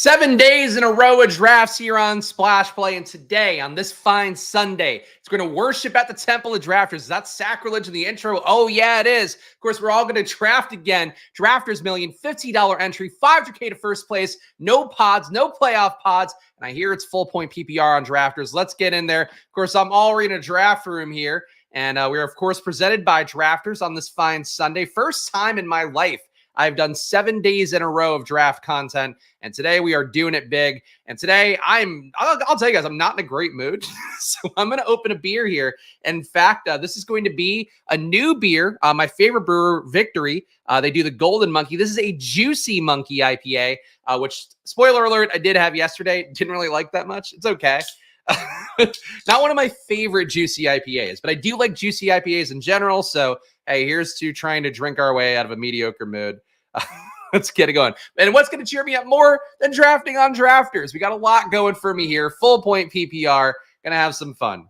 7 days in a row of drafts here on Splash Play, and today, on this fine Sunday, it's going to worship at the Temple of Drafters. Is that sacrilege in the intro? Oh, yeah, it is. Of course, we're all going to draft again. Drafters Million, $50 entry, $500K to first place, no pods, no playoff pods, and I hear it's full point PPR on Drafters. Let's get in there. Of course, I'm already in a draft room here, and we're, of course, presented by Drafters on this fine Sunday. First time in my life I've done 7 days in a row of draft content, and today we are doing it big. And today I'll tell you guys, I'm not in a great mood, so I'm going to open a beer here. In fact, this is going to be a new beer. My favorite brewer, Victory. They do the Golden Monkey. This is a Juicy Monkey IPA, which, spoiler alert, I did have yesterday. Didn't really like that much. It's okay. Not one of my favorite juicy IPAs, but I do like juicy IPAs in general. So, hey, here's to trying to drink our way out of a mediocre mood. Let's get it going. And what's going to cheer me up more than drafting on Drafters? We got a lot going for me here. Full point PPR. Going to have some fun.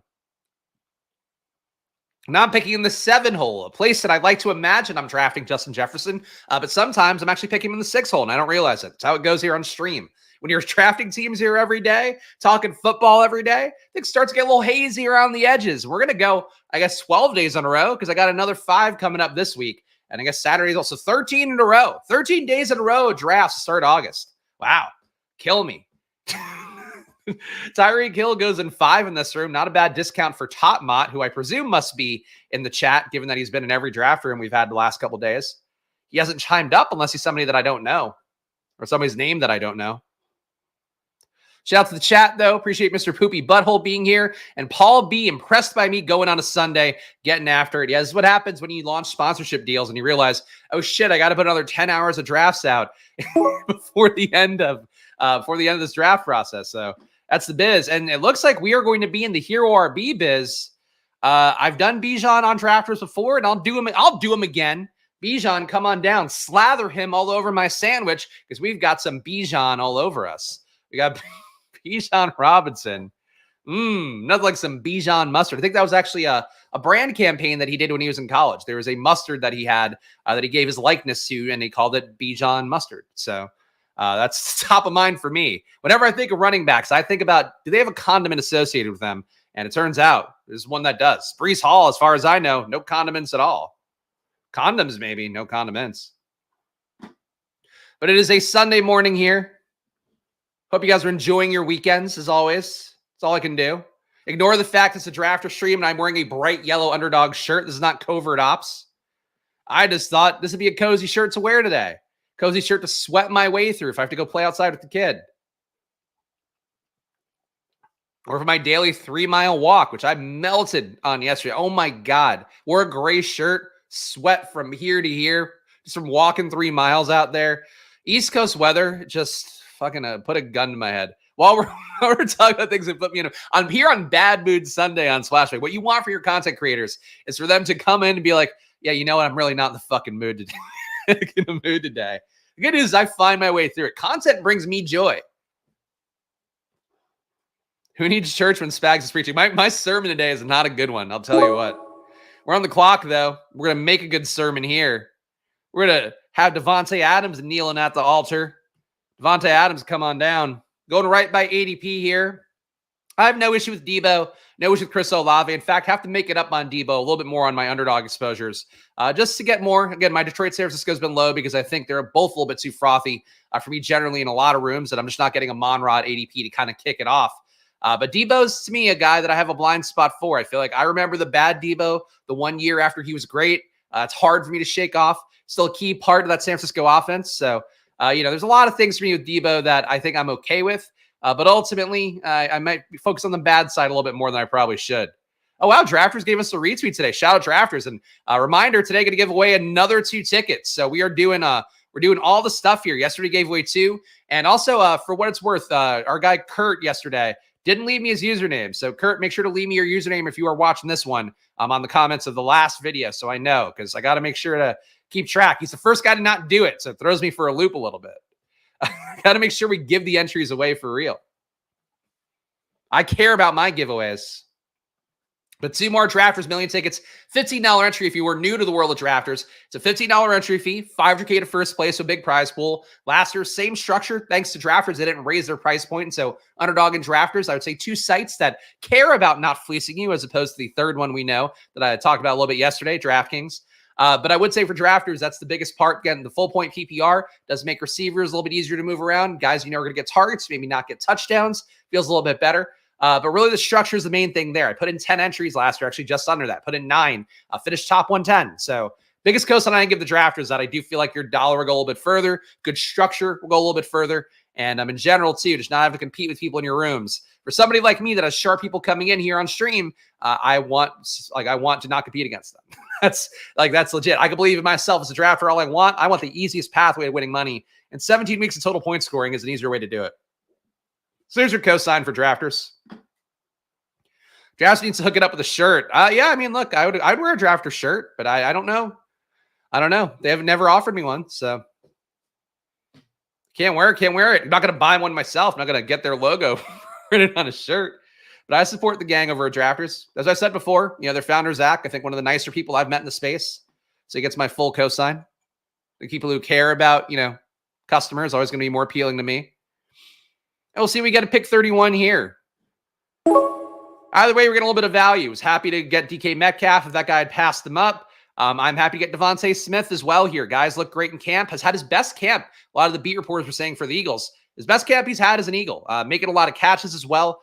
Now I'm picking in the 7 hole, a place that I'd like to imagine I'm drafting Justin Jefferson, but sometimes I'm actually picking him in the 6 hole, and I don't realize it. That's how it goes here on stream. When you're drafting teams here every day, talking football every day, things start to get a little hazy around the edges. We're going to go, I guess, 12 days in a row because I got another 5 coming up this week. And I guess Saturday is also 13 in a row. 13 days in a row of drafts to start August. Wow. Kill me. Tyreek Hill goes in 5 in this room. Not a bad discount for Top Mott, who I presume must be in the chat, given that he's been in every draft room we've had the last couple days. He hasn't chimed up unless he's somebody that I don't know or somebody's name that I don't know. Shout out to the chat, though. Appreciate Mr. Poopy Butthole being here. And Paul B, impressed by me going on a Sunday, getting after it. Yeah, this is what happens when you launch sponsorship deals and you realize, oh, shit, I got to put another 10 hours of drafts out before the end of this draft process. So that's the biz. And it looks like we are going to be in the Hero RB biz. I've done Bijan on Drafters before, and I'll do him again. Bijan, come on down. Slather him all over my sandwich because we've got some Bijan all over us. We got Bijan Robinson. Nothing like some Bijan mustard. I think that was actually a brand campaign that he did when he was in college. There was a mustard that he had that he gave his likeness to, and he called it Bijan mustard. So that's top of mind for me. Whenever I think of running backs, I think about, do they have a condiment associated with them? And it turns out there's one that does. Breece Hall, as far as I know, no condiments at all. Condoms, maybe, no condiments. But it is a Sunday morning here. Hope you guys are enjoying your weekends, as always. That's all I can do. Ignore the fact it's a drafter stream and I'm wearing a bright yellow underdog shirt. This is not covert ops. I just thought this would be a cozy shirt to wear today. Cozy shirt to sweat my way through if I have to go play outside with the kid. Or for my daily 3-mile walk, which I melted on yesterday. Oh, my God. Wore a gray shirt, sweat from here to here, just from walking 3 miles out there. East Coast weather just fucking put a gun to my head. While we're talking about things that put me in I'm here on Bad Mood Sunday on Splashback. What you want for your content creators is for them to come in and be like, yeah, you know what? I'm really not in the fucking mood today. In the mood today. The good news is I find my way through it. Content brings me joy. Who needs church when Spags is preaching? My sermon today is not a good one. I'll tell you what. We're on the clock, though. We're going to make a good sermon here. We're going to have Devontae Adams kneeling at the altar. Devontae Adams, come on down. Going right by ADP here. I have no issue with Debo. No issue with Chris Olave. In fact, have to make it up on Debo a little bit more on my underdog exposures. Just to get more. Again, my Detroit San Francisco has been low because I think they're both a little bit too frothy for me generally in a lot of rooms, and I'm just not getting a Monrod ADP to kind of kick it off. But Debo's, to me, a guy that I have a blind spot for. I feel like I remember the bad Debo the 1 year after he was great. It's hard for me to shake off. Still a key part of that San Francisco offense. So, there's a lot of things for me with Debo that I think I'm okay with. But ultimately, I might focus on the bad side a little bit more than I probably should. Oh, wow. Drafters gave us a retweet today. Shout out Drafters. And a reminder, today going to give away another 2 tickets. So we are doing all the stuff here. Yesterday gave away 2. And also, for what it's worth, our guy Kurt yesterday didn't leave me his username. So Kurt, make sure to leave me your username if you are watching this one on the comments of the last video. So I know, because I got to make sure to keep track. He's the first guy to not do it. So it throws me for a loop a little bit. Got to make sure we give the entries away for real. I care about my giveaways. But 2 more Drafters Million tickets, $15 entry if you were new to the world of Drafters. It's a $15 entry fee, $500K to first place, so big prize pool. Last year, same structure. Thanks to Drafters, they didn't raise their price point. And so Underdog and Drafters, I would say 2 sites that care about not fleecing you, as opposed to the third one we know that I talked about a little bit yesterday, DraftKings. But I would say for Drafters, that's the biggest part. Again, the full point PPR does make receivers a little bit easier to move around. Guys you know are going to get targets, maybe not get touchdowns. Feels a little bit better. But really the structure is the main thing there. I put in 10 entries last year, actually just under that. Put in 9, finished top 110. So biggest cosign I give the Drafters that I do feel like your dollar will go a little bit further. Good structure will go a little bit further. And in general, too, just not have to compete with people in your rooms. For somebody like me that has sharp people coming in here on stream, I want to not compete against them. that's legit. I can believe in myself as a drafter all I want. I want the easiest pathway to winning money. And 17 weeks of total point scoring is an easier way to do it. So there's your cosign for Drafters. Drafters needs to hook it up with a shirt. Yeah, I mean, look, I'd wear a Drafter shirt, but I don't know. I don't know. They have never offered me one, so can't wear it. I'm not going to buy one myself. I'm not going to get their logo printed on a shirt. But I support the gang over at Drafters. As I said before, their founder, Zach, I think one of the nicer people I've met in the space. So he gets my full cosign. The people who care about, customers always going to be more appealing to me. And we'll see if we get a pick 31 here. Either way, we're getting a little bit of value. I was happy to get DK Metcalf if that guy had passed them up. I'm happy to get Devontae Smith as well here. Guys look great in camp. Has had his best camp. A lot of the beat reporters were saying for the Eagles. His best camp he's had as an Eagle. Making a lot of catches as well.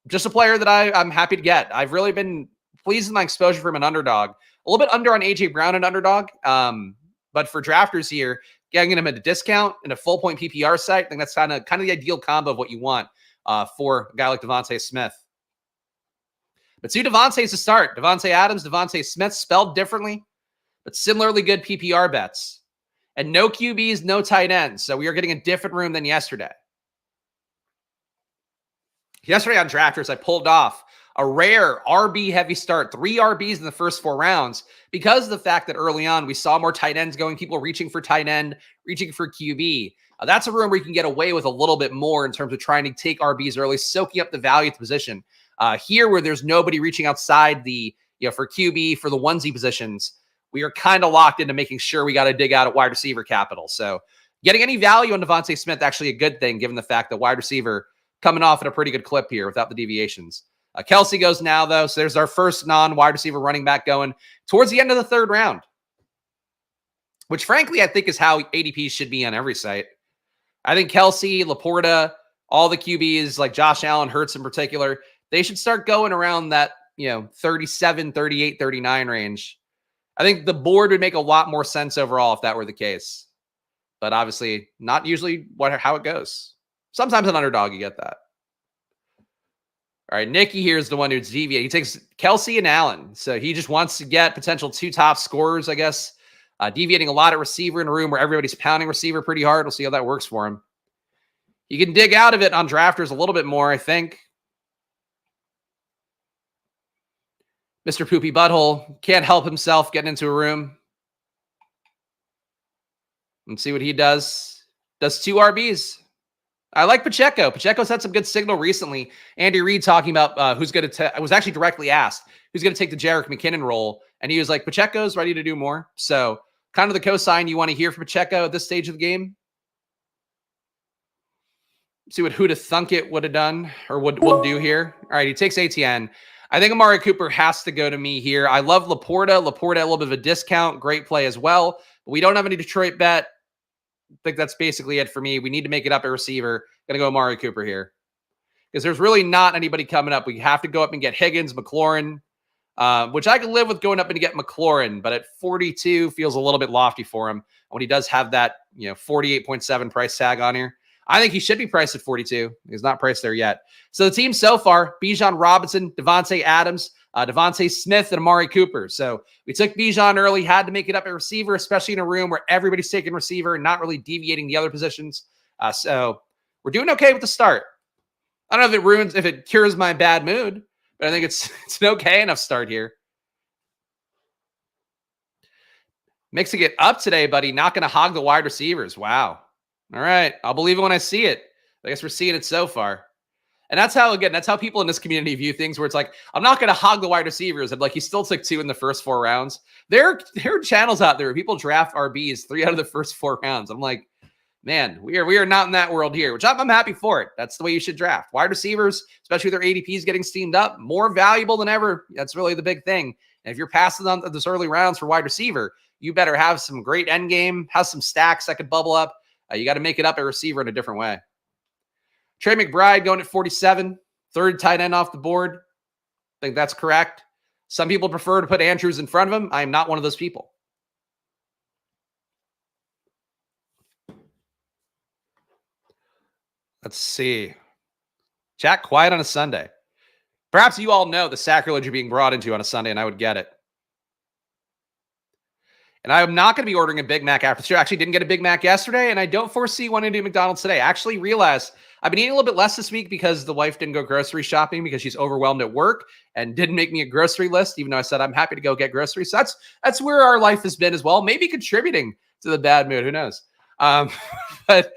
Just a player that I'm happy to get. I've really been pleased with my exposure from an Underdog. A little bit under on A.J. Brown and Underdog. But for Drafters here, getting him at a discount in a full point PPR site, I think that's kind of the ideal combo of what you want for a guy like Devontae Smith. But 2 Devontae's to start. Devontae Adams, Devontae Smith, spelled differently, but similarly good PPR bets. And no QBs, no tight ends. So we are getting a different room than yesterday. Yesterday on Drafters, I pulled off a rare RB heavy start, 3 RBs in the first 4 rounds, because of the fact that early on we saw more tight ends going, people reaching for tight end, reaching for QB. That's a room where you can get away with a little bit more in terms of trying to take RBs early, soaking up the value of the position. Here, where there's nobody reaching outside the, for QB, for the onesie positions, we are kind of locked into making sure we got to dig out at wide receiver capital. So getting any value on Devontae Smith, actually a good thing, given the fact that wide receiver coming off at a pretty good clip here without the deviations. Kelsey goes now, though. So there's our first non-wide receiver running back going towards the end of the 3rd round, which frankly, I think is how ADPs should be on every site. I think Kelsey, Laporta, all the QBs like Josh Allen, Hurts in particular, they should start going around that, 37, 38, 39 range. I think the board would make a lot more sense overall if that were the case. But obviously, not usually how it goes. Sometimes an Underdog, you get that. All right, Nicky here is the one who's deviating. He takes Kelsey and Allen. So he just wants to get potential 2 top scorers, I guess. Deviating a lot at receiver in a room where everybody's pounding receiver pretty hard. We'll see how that works for him. You can dig out of it on Drafters a little bit more, I think. Mr. Poopy Butthole can't help himself getting into a room. Let's see what he does. Does 2 RBs. I like Pacheco. Pacheco's had some good signal recently. Andy Reid talking about who's going to I was actually directly asked who's going to take the Jerick McKinnon role. And he was like, Pacheco's ready to do more. So kind of the cosign you want to hear from Pacheco at this stage of the game. See what Who'da Thunk It would have done or would do here. All right, he takes ATN. I think Amari Cooper has to go to me here. I love Laporta. Laporta, a little bit of a discount. Great play as well. But we don't have any Detroit bet. I think that's basically it for me. We need to make it up at receiver. Going to go Amari Cooper here. Because there's really not anybody coming up. We have to go up and get Higgins, McLaurin, which I can live with going up and get McLaurin. But at 42 feels a little bit lofty for him. When he does have that 48.7 price tag on here. I think he should be priced at 42. He's not priced there yet. So the team so far, Bijan Robinson, Devontae Adams, Devontae Smith, and Amari Cooper. So we took Bijan early, had to make it up at receiver, especially in a room where everybody's taking receiver and not really deviating the other positions. So we're doing okay with the start. I don't know if it cures my bad mood, but I think it's an okay enough start here. Mixing it up today, buddy. Not going to hog the wide receivers. Wow. All right. I'll believe it when I see it. I guess we're seeing it so far. And that's how, again, that's how people in this community view things, where it's like, I'm not going to hog the wide receivers. And like, he still took 2 in the first 4 rounds. There are channels out there where people draft RBs 3 out of the first 4 rounds. I'm like, man, we are not in that world here, which I'm happy for it. That's the way you should draft. Wide receivers, especially with their ADPs getting steamed up, more valuable than ever. That's really the big thing. And if you're passing on this early rounds for wide receiver, you better have some great end game, have some stacks that could bubble up. You got to make it up at receiver in a different way. Trey McBride going at 47, third tight end off the board. I think that's correct. Some people prefer to put Andrews in front of him. I am not one of those people. Let's see. Chat quiet on a Sunday. Perhaps you all know the sacrilege you're being brought into on a Sunday, and I would get it. And I'm not going to be ordering a Big Mac after the show. I actually didn't get a Big Mac yesterday, and I don't foresee wanting to do McDonald's today. I actually realized I've been eating a little bit less this week because the wife didn't go grocery shopping because she's overwhelmed at work and didn't make me a grocery list, even though I said I'm happy to go get groceries. So that's where our life has been as well. Maybe contributing to the bad mood. Who knows? But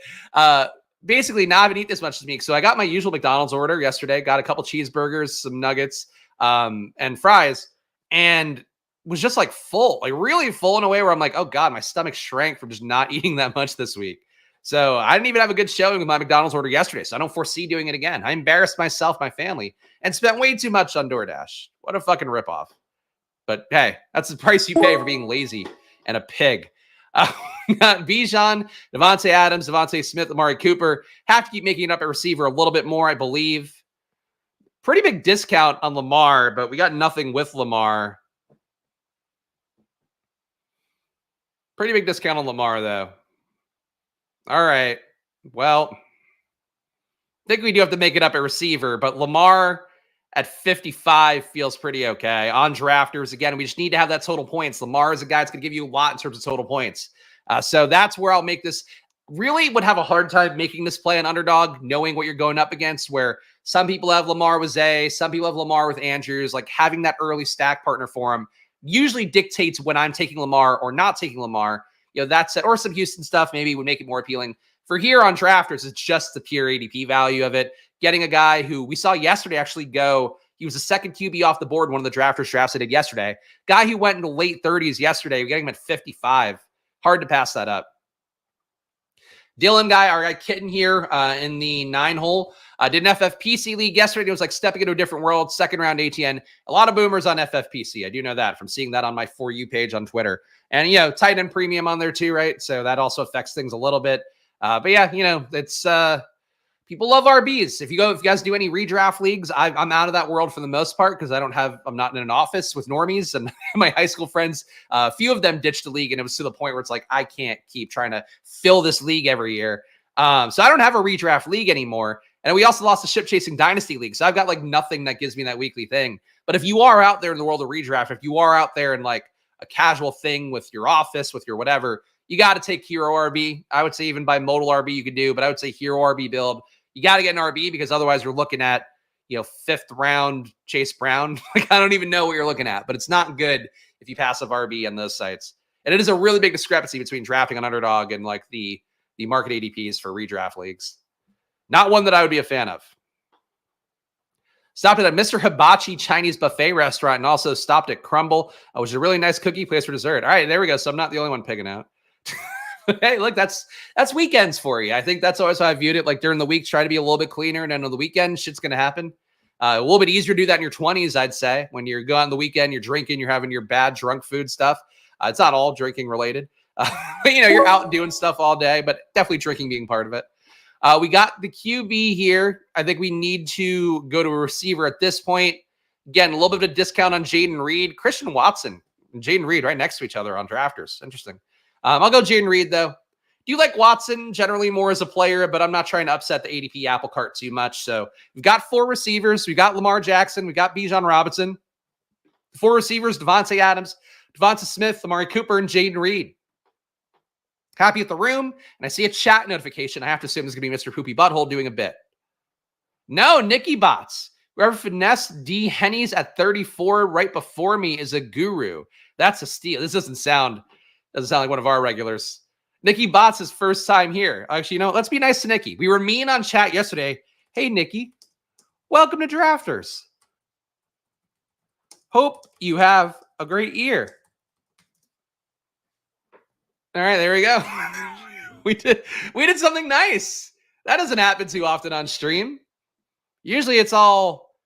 basically, now I haven't eaten this much this week. So I got my usual McDonald's order yesterday. Got a couple cheeseburgers, some nuggets, and fries, and was just like full, like really full in a way where I'm like, oh God, my stomach shrank from just not eating that much this week. So I didn't even have a good showing with my McDonald's order yesterday. So I don't foresee doing it again. I embarrassed myself, my family, and spent way too much on DoorDash. What a fucking ripoff. But hey, that's the price you pay for being lazy and a pig. Bijan, Devontae Adams, Devontae Smith, Amari Cooper. Have to keep making it up at receiver a little bit more, I believe. Pretty big discount on Lamar, but we got nothing with Lamar. Pretty big discount on Lamar, though. All right. Well, I think we do have to make it up at receiver, but Lamar at 55 feels pretty okay. On drafters, again, we just need to have that total points. Lamar is a guy that's going to give you a lot in terms of total points. So that's where I'll make this. Really would have a hard time making this play an underdog, knowing what you're going up against, where some people have Lamar with Zay, some people have Lamar with Andrews. Like having that early stack partner for him usually dictates when I'm taking Lamar or not taking Lamar. You know, that's it. Or some Houston stuff maybe would make it more appealing. For here on drafters, it's just the pure ADP value of it. Getting a guy who we saw yesterday actually go, he was the second QB off the board, one of the drafters drafts I did yesterday. Guy who went into late 30s yesterday, we're getting him at 55. Hard to pass that up. Dylan guy, our guy Kitten here in the 9-hole. Did an FFPC league yesterday. It was like stepping into a different world. Second round ATN. A lot of boomers on FFPC. I do know that from seeing that on my For You page on Twitter. And, you know, tight end premium on there too, right? So that also affects things a little bit. But yeah, you know, it's people love RBs. If you guys do any redraft leagues, I'm out of that world for the most part because I'm not in an office with normies and my high school friends. A few of them ditched the league, and it was to the point where it's like I can't keep trying to fill this league every year. So I don't have a redraft league anymore. And we also lost the ship chasing dynasty league. So I've got like nothing that gives me that weekly thing. But if you are out there in the world of redraft, if you are out there in like a casual thing with your office, with your whatever, you got to take hero RB. I would say even by modal RB you could do, but I would say hero RB build. You got to get an RB because otherwise you're looking at, you know, 5th round Chase Brown. Like I don't even know what you're looking at, but it's not good if you pass up RB on those sites. And it is a really big discrepancy between drafting on underdog and like the market ADPs for redraft leagues. Not one that I would be a fan of. Stopped at a Mr. Hibachi Chinese buffet restaurant and also stopped at Crumble, which is a really nice cookie place for dessert. All right, there we go. So I'm not the only one picking out. Hey, look, that's weekends for you. I think that's always how I viewed it. Like during the week, try to be a little bit cleaner, and then on the weekend, shit's going to happen. A little bit easier to do that in your 20s, I'd say. When you're going on the weekend, you're drinking, you're having your bad drunk food stuff. It's not all drinking related. But, you know, you're out doing stuff all day, but definitely drinking being part of it. We got the QB here. I think we need to go to a receiver at this point. Again, a little bit of a discount on Jaden Reed. Christian Watson and Jaden Reed right next to each other on drafters. Interesting. I'll go Jaden Reed, though. Do you like Watson generally more as a player, but I'm not trying to upset the ADP apple cart too much. So we've got 4 receivers. We've got Lamar Jackson. We've got Bijan Robinson. 4 receivers, Devontae Adams, Devonta Smith, Amari Cooper, and Jaden Reed. Happy with the room, and I see a chat notification. I have to assume it's going to be Mr. Poopy Butthole doing a bit. No, Nicky Bots. Whoever finessed D. Hennies at 34 right before me is a guru. That's a steal. This doesn't sound like one of our regulars. Nicky Bots is first time here. Actually, you know, let's be nice to Nicky. We were mean on chat yesterday. Hey, Nicky, Welcome to Drafters. Hope you have a great year. All right, there we go. we did something nice. That doesn't happen too often on stream. Usually it's all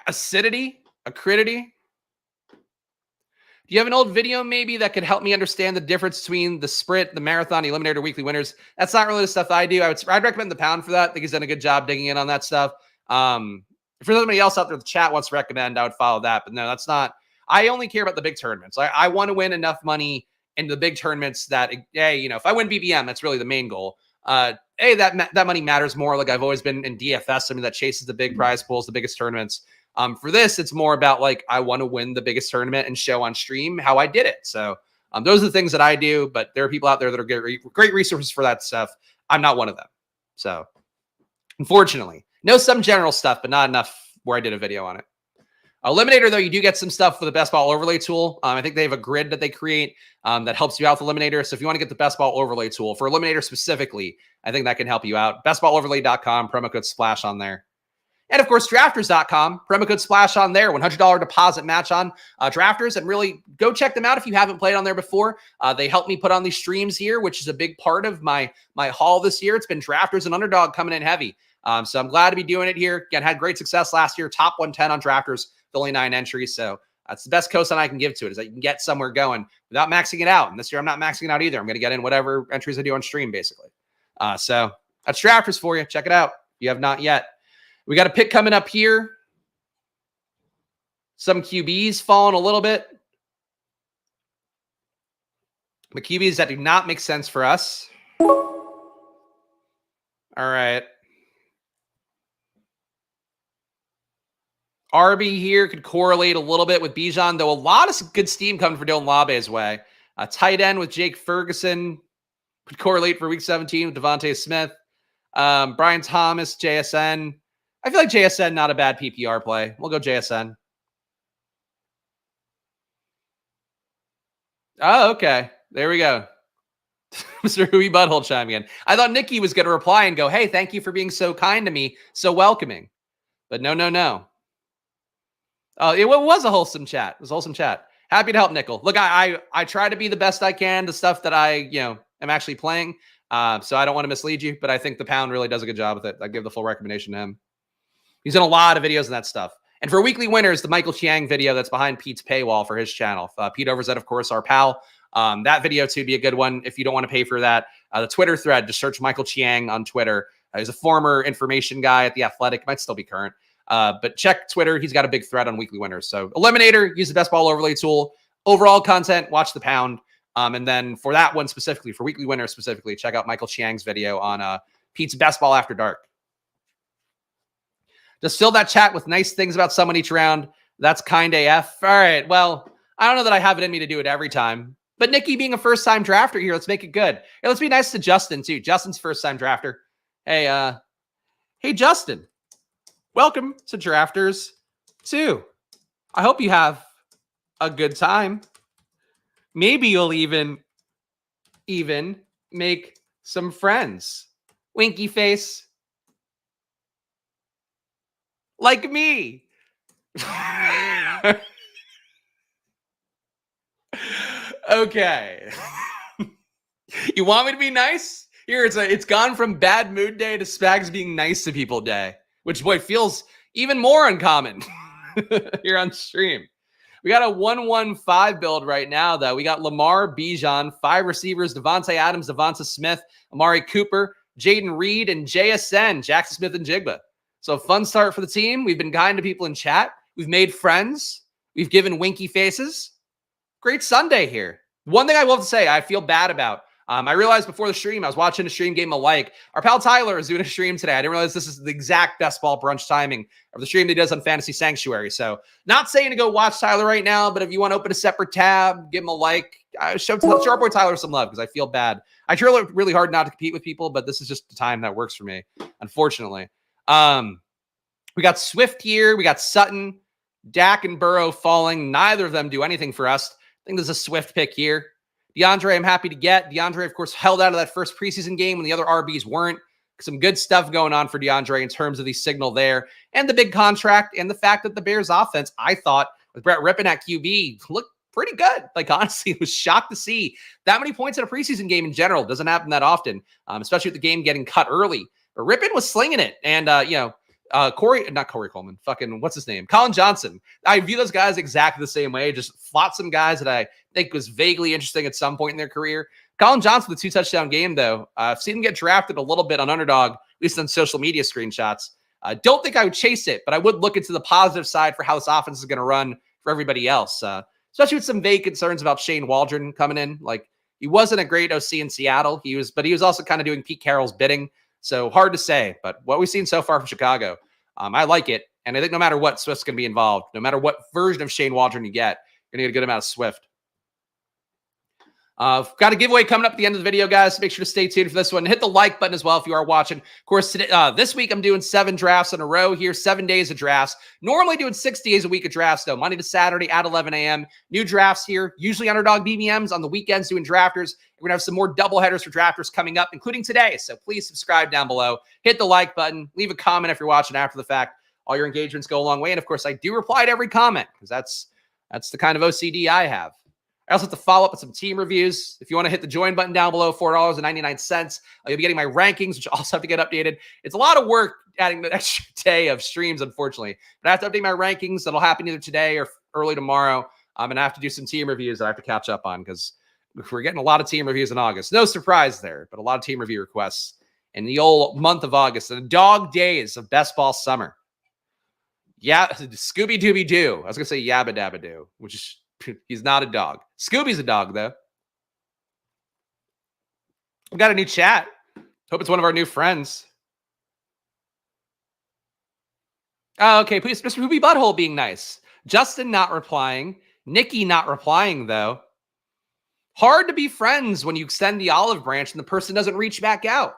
acidity, acridity. Do you have an old video maybe that could help me understand the difference between the sprint, the marathon, the eliminator, weekly winners? That's not really the stuff I do. I'd recommend the Pound for that. I think he's done a good job digging in on that stuff. If there's anybody else out there in the chat wants to recommend, I would follow that. But no, that's not. I only care about the big tournaments. I want to win enough money in the big tournaments that, hey, if I win BBM, that's really the main goal. That money matters more. Like I've always been in DFS, something that chases the big prize pools, the biggest tournaments. For this, it's more about like I want to win the biggest tournament and show on stream how I did it. So those are the things that I do. But there are people out there that are great resources for that stuff. I'm not one of them. So unfortunately, know some general stuff, but not enough where I did a video on it. Eliminator, though, you do get some stuff for the best ball overlay tool. I think they have a grid that they create that helps you out with Eliminator. So if you want to get the best ball overlay tool for Eliminator specifically, I think that can help you out. Bestballoverlay.com, promo code SPLASH on there. And of course, drafters.com, promo code SPLASH on there, $100 deposit match on Drafters. And really go check them out if you haven't played on there before. They help me put on these streams here, which is a big part of my haul this year. It's been Drafters and Underdog coming in heavy. So I'm glad to be doing it here. Again, had great success last year, top 110 on Drafters, with only 9 entries. So that's the best cosign I can give to it, is that you can get somewhere going without maxing it out. And this year, I'm not maxing it out either. I'm going to get in whatever entries I do on stream, basically. So that's Drafters for you. Check it out if you have not yet. We got a pick coming up here. Some QBs falling a little bit. The QBs that do not make sense for us. All right. RB here could correlate a little bit with Bijan, though a lot of good steam coming for Dylan Labe's way. A tight end with Jake Ferguson could correlate for week 17 with Devontae Smith. Brian Thomas, JSN. I feel like JSN, not a bad PPR play. We'll go JSN. Oh, okay. There we go. Mr. Huey Butthole chiming in. I thought Nikki was going to reply and go, hey, thank you for being so kind to me, so welcoming. But no. It was a wholesome chat. It was a wholesome chat. Happy to help, Nickel. Look, I try to be the best I can, the stuff that I am actually playing. So I don't want to mislead you, but I think the Pound really does a good job with it. I give the full recommendation to him. He's done a lot of videos on that stuff. And for weekly winners, the Michael Chiang video that's behind Pete's paywall for his channel. Pete Overzet, of course, our pal. That video, too, would be a good one if you don't want to pay for that. The Twitter thread, just search Michael Chiang on Twitter. He's a former information guy at The Athletic. Might still be current. But check Twitter. He's got a big thread on weekly winners. So Eliminator, use the best ball overlay tool. Overall content, watch the Pound. And then for that one specifically, for weekly winners specifically, check out Michael Chiang's video on Pete's Best Ball After Dark. Just fill that chat with nice things about someone each round. That's kind AF. All right. Well, I don't know that I have it in me to do it every time. But Nikki being a first-time drafter here, let's make it good. Hey, let's be nice to Justin, too. Justin's first-time drafter. Hey, Justin. Welcome to Drafters 2. I hope you have a good time. Maybe you'll even make some friends. Winky face. Like me. Okay. You want me to be nice? Here, it's gone from bad mood day to Spags being nice to people day, which, boy, feels even more uncommon here on stream. We got a 1-1-5 build right now, though. We got Lamar, Bijan, 5 receivers, Devontae Adams, Devonta Smith, Amari Cooper, Jaden Reed, and JSN, Jackson Smith and Jigba. So fun start for the team. We've been kind to people in chat. We've made friends. We've given winky faces. Great Sunday here. One thing I will have to say I feel bad about. I realized before the stream, I was watching a stream, gave him a like. Our pal Tyler is doing a stream today. I didn't realize this is the exact best ball brunch timing of the stream that he does on Fantasy Sanctuary. So not saying to go watch Tyler right now, but if you want to open a separate tab, give him a like. Show our boy Tyler some love because I feel bad. I try really hard not to compete with people, but this is just the time that works for me, unfortunately. We got Swift here. We got Sutton, Dak, and Burrow falling. Neither of them do anything for us. I think there's a Swift pick here. DeAndre, I'm happy to get. DeAndre, of course, held out of that first preseason game when the other RBs weren't. some good stuff going on for DeAndre in terms of the signal there and the big contract and the fact that the Bears offense, I thought, with Brett Rippon at QB, looked pretty good. Like, honestly, was shocked to see that many points in a preseason game in general. Doesn't happen that often, especially with the game getting cut early. But Rippon was slinging it. And, not Corey Coleman, fucking, what's his name? Colin Johnson. I view those guys exactly the same way. Just flotsam guys that I think was vaguely interesting at some point in their career. Colin Johnson with a 2-touchdown game, though. I've seen him get drafted a little bit on underdog, at least on social media screenshots. I don't think I would chase it, but I would look into the positive side for how this offense is going to run for everybody else, especially with some vague concerns about Shane Waldron coming in. Like, he wasn't a great OC in Seattle. He was also kind of doing Pete Carroll's bidding. So hard to say, but what we've seen so far from Chicago, I like it. And I think no matter what, Swift's going to be involved. No matter what version of Shane Waldron you get, you're going to get a good amount of Swift. Got a giveaway coming up at the end of the video, guys. Make sure to stay tuned for this one. Hit the like button as well if you are watching. Of course, today, this week I'm doing 7 drafts in a row here, 7 days of drafts. Normally doing 6 days a week of drafts, though. Monday to Saturday at 11 a.m. New drafts here, usually underdog BBMs on the weekends doing drafters. We're going to have some more doubleheaders for drafters coming up, including today. So please subscribe down below. Hit the like button. Leave a comment if you're watching after the fact. All your engagements go a long way. And, of course, I do reply to every comment because that's the kind of OCD I have. I also have to follow up with some team reviews. If you want to hit the join button down below, $4.99. You'll be getting my rankings, which also have to get updated. It's a lot of work adding the extra day of streams, unfortunately. But I have to update my rankings. That'll happen either today or early tomorrow. And I have to do some team reviews that I have to catch up on because we're getting a lot of team reviews in August. No surprise there, but a lot of team review requests in the old month of August. The dog days of best ball summer. Yeah, Scooby-Dooby-Doo. I was going to say Yabba Dabba Doo, which is... He's not a dog. Scooby's a dog, though. We got a new chat. Hope it's one of our new friends. Oh, okay. Please, Mr. Poopy Butthole being nice. Justin not replying. Nikki not replying, though. Hard to be friends when you extend the olive branch and the person doesn't reach back out.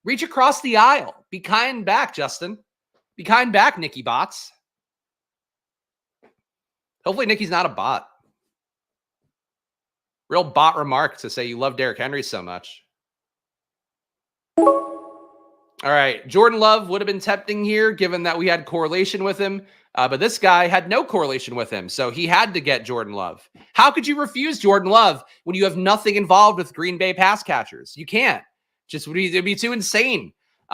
Reach across the aisle. Be kind back, Justin. Be kind back, Nikki Bots. Hopefully Nikki's not a bot. Real bot remark to say you love Derrick Henry so much. All right. Jordan Love would have been tempting here given that we had correlation with him. But this guy had no correlation with him. So he had to get Jordan Love. How could you refuse Jordan Love when you have nothing involved with Green Bay pass catchers? You can't. It'd be too insane.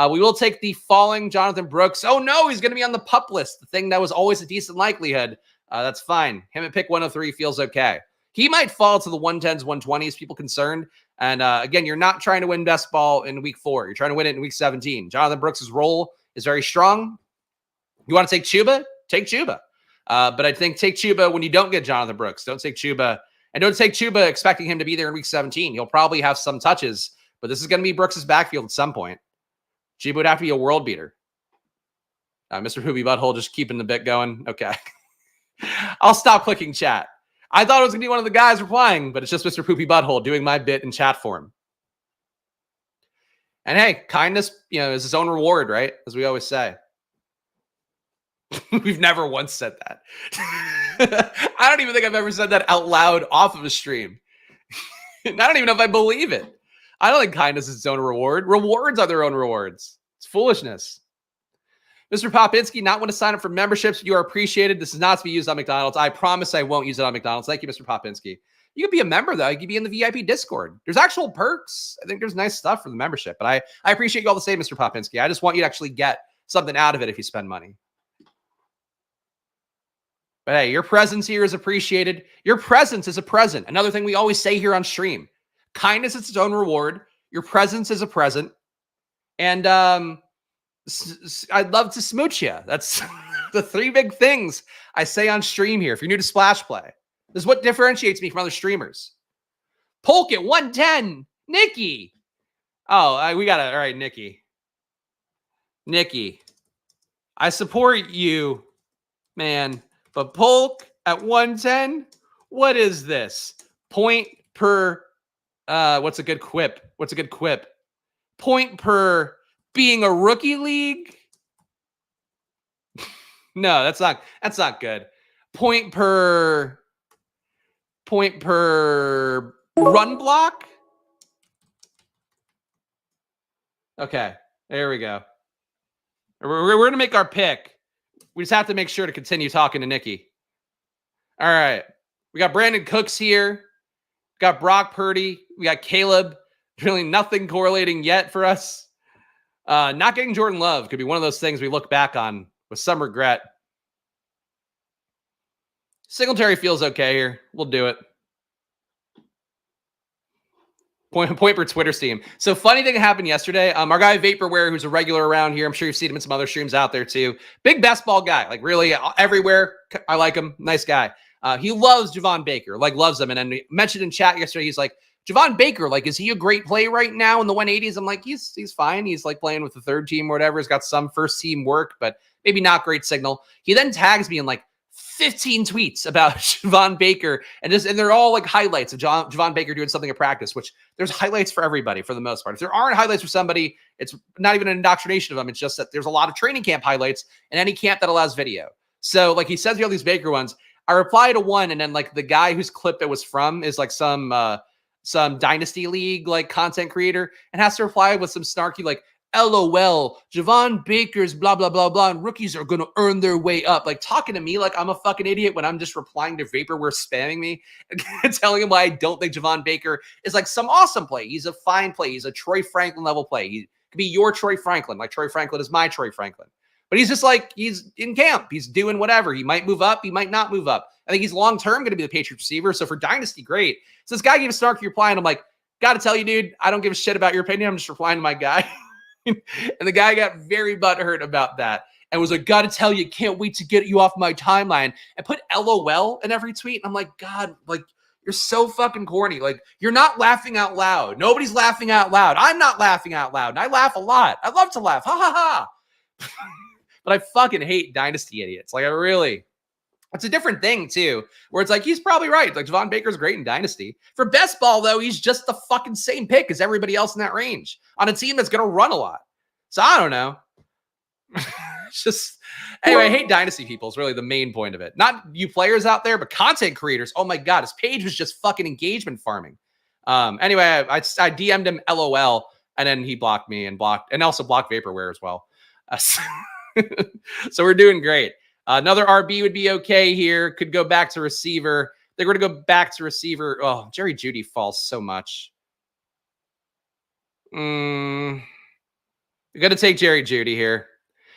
We will take the falling Jonathan Brooks. Oh, no, he's going to be on the PUP list. The thing that was always a decent likelihood. That's fine. Him at pick 103 feels okay. He might fall to the 110s, 120s, people concerned. And again, you're not trying to win best ball in week 4. You're trying to win it in week 17. Jonathan Brooks' role is very strong. You want to take Chuba? Take Chuba. But I think take Chuba when you don't get Jonathan Brooks. Don't take Chuba. And don't take Chuba expecting him to be there in week 17. He'll probably have some touches. But this is going to be Brooks' backfield at some point. Chuba would have to be a world beater. Mr. Poopy Butthole just keeping the bit going. Okay. I'll stop clicking chat. I thought it was going to be one of the guys replying, but it's just Mr. Poopy Butthole doing my bit in chat form. And hey, kindness, is its own reward, right? As we always say. We've never once said that. I don't even think I've ever said that out loud off of a stream. I don't even know if I believe it. I don't think kindness is its own reward. Rewards are their own rewards. It's foolishness. Mr. Popinski, not want to sign up for memberships. You are appreciated. This is not to be used on McDonald's. I promise I won't use it on McDonald's. Thank you, Mr. Popinski. You could be a member, though. You could be in the VIP Discord. There's actual perks. I think there's nice stuff for the membership. But I appreciate you all the same, Mr. Popinski. I just want you to actually get something out of it if you spend money. But hey, your presence here is appreciated. Your presence is a present. Another thing we always say here on stream. Kindness is its own reward. Your presence is a present. And I'd love to smooch you. That's the 3 big things I say on stream here. If you're new to Splash Play, this is what differentiates me from other streamers. Polk at 110. Nikki. Oh, we got it. All right, Nikki. Nikki. I support you, man. But Polk at 110? What is this? Point per, what's a good quip? What's a good quip? Point per being a rookie league? No, that's not good. Point per run block? Okay. There we go. We're going to make our pick. We just have to make sure to continue talking to Nikki. All right. We got Brandon Cooks here. We got Brock Purdy. We got Caleb. Really nothing correlating yet for us. Not getting Jordan Love could be one of those things we look back on with some regret. Singletary feels okay here. We'll do it. Point per Twitter stream. So funny thing happened yesterday. Our guy Vaporware, who's a regular around here, I'm sure you've seen him in some other streams out there too. Big best ball guy, like really everywhere. I like him. Nice guy. He loves Javon Baker, like loves him. And then he mentioned in chat yesterday, he's like, Javon Baker, like, is he a great play right now in the 180s? I'm like, he's fine. He's like playing with the third team or whatever. He's got some first team work, but maybe not great signal. He then tags me in like 15 tweets about Javon Baker, and they're all like highlights of Javon Baker doing something at practice, which there's highlights for everybody for the most part. If there aren't highlights for somebody, it's not even an indoctrination of them. It's just that there's a lot of training camp highlights in any camp that allows video. So like he sends me all these Baker ones. I reply to one, and then like the guy whose clip it was from is like some Dynasty League like content creator, and has to reply with some snarky like, LOL, Javon Baker's blah, blah, blah, blah, and rookies are going to earn their way up. Like talking to me like I'm a fucking idiot when I'm just replying to Vaporware spamming me and telling him why I don't think Javon Baker is like some awesome play. He's a fine play. He's a Troy Franklin level play. He could be your Troy Franklin, like Troy Franklin is my Troy Franklin. But he's just like, he's in camp. He's doing whatever. He might move up. He might not move up. I think he's long-term going to be the Patriots receiver. So for Dynasty, great. So this guy gave a snarky reply, and I'm like, got to tell you, dude, I don't give a shit about your opinion. I'm just replying to my guy. And the guy got very butthurt about that and was like, gotta tell you, can't wait to get you off my timeline, and put LOL in every tweet. And I'm like, God, like, you're so fucking corny. Like, you're not laughing out loud. Nobody's laughing out loud. I'm not laughing out loud. And I laugh a lot. I love to laugh. Ha ha ha. But I fucking hate Dynasty idiots. Like, it's a different thing too, where it's like, he's probably right. Like Javon Baker's great in Dynasty. For best ball though, he's just the fucking same pick as everybody else in that range on a team that's going to run a lot. So I don't know. Just anyway, I hate Dynasty people is really the main point of it. Not you players out there, but content creators. Oh my God, his page was just fucking engagement farming. Anyway, I DM'd him LOL, and then he blocked me and also blocked Vaporware as well. So we're doing great. Another RB would be okay here. Could go back to receiver. They're going to go back to receiver. Oh, Jerry Jeudy falls so much. You're going to take Jerry Jeudy here.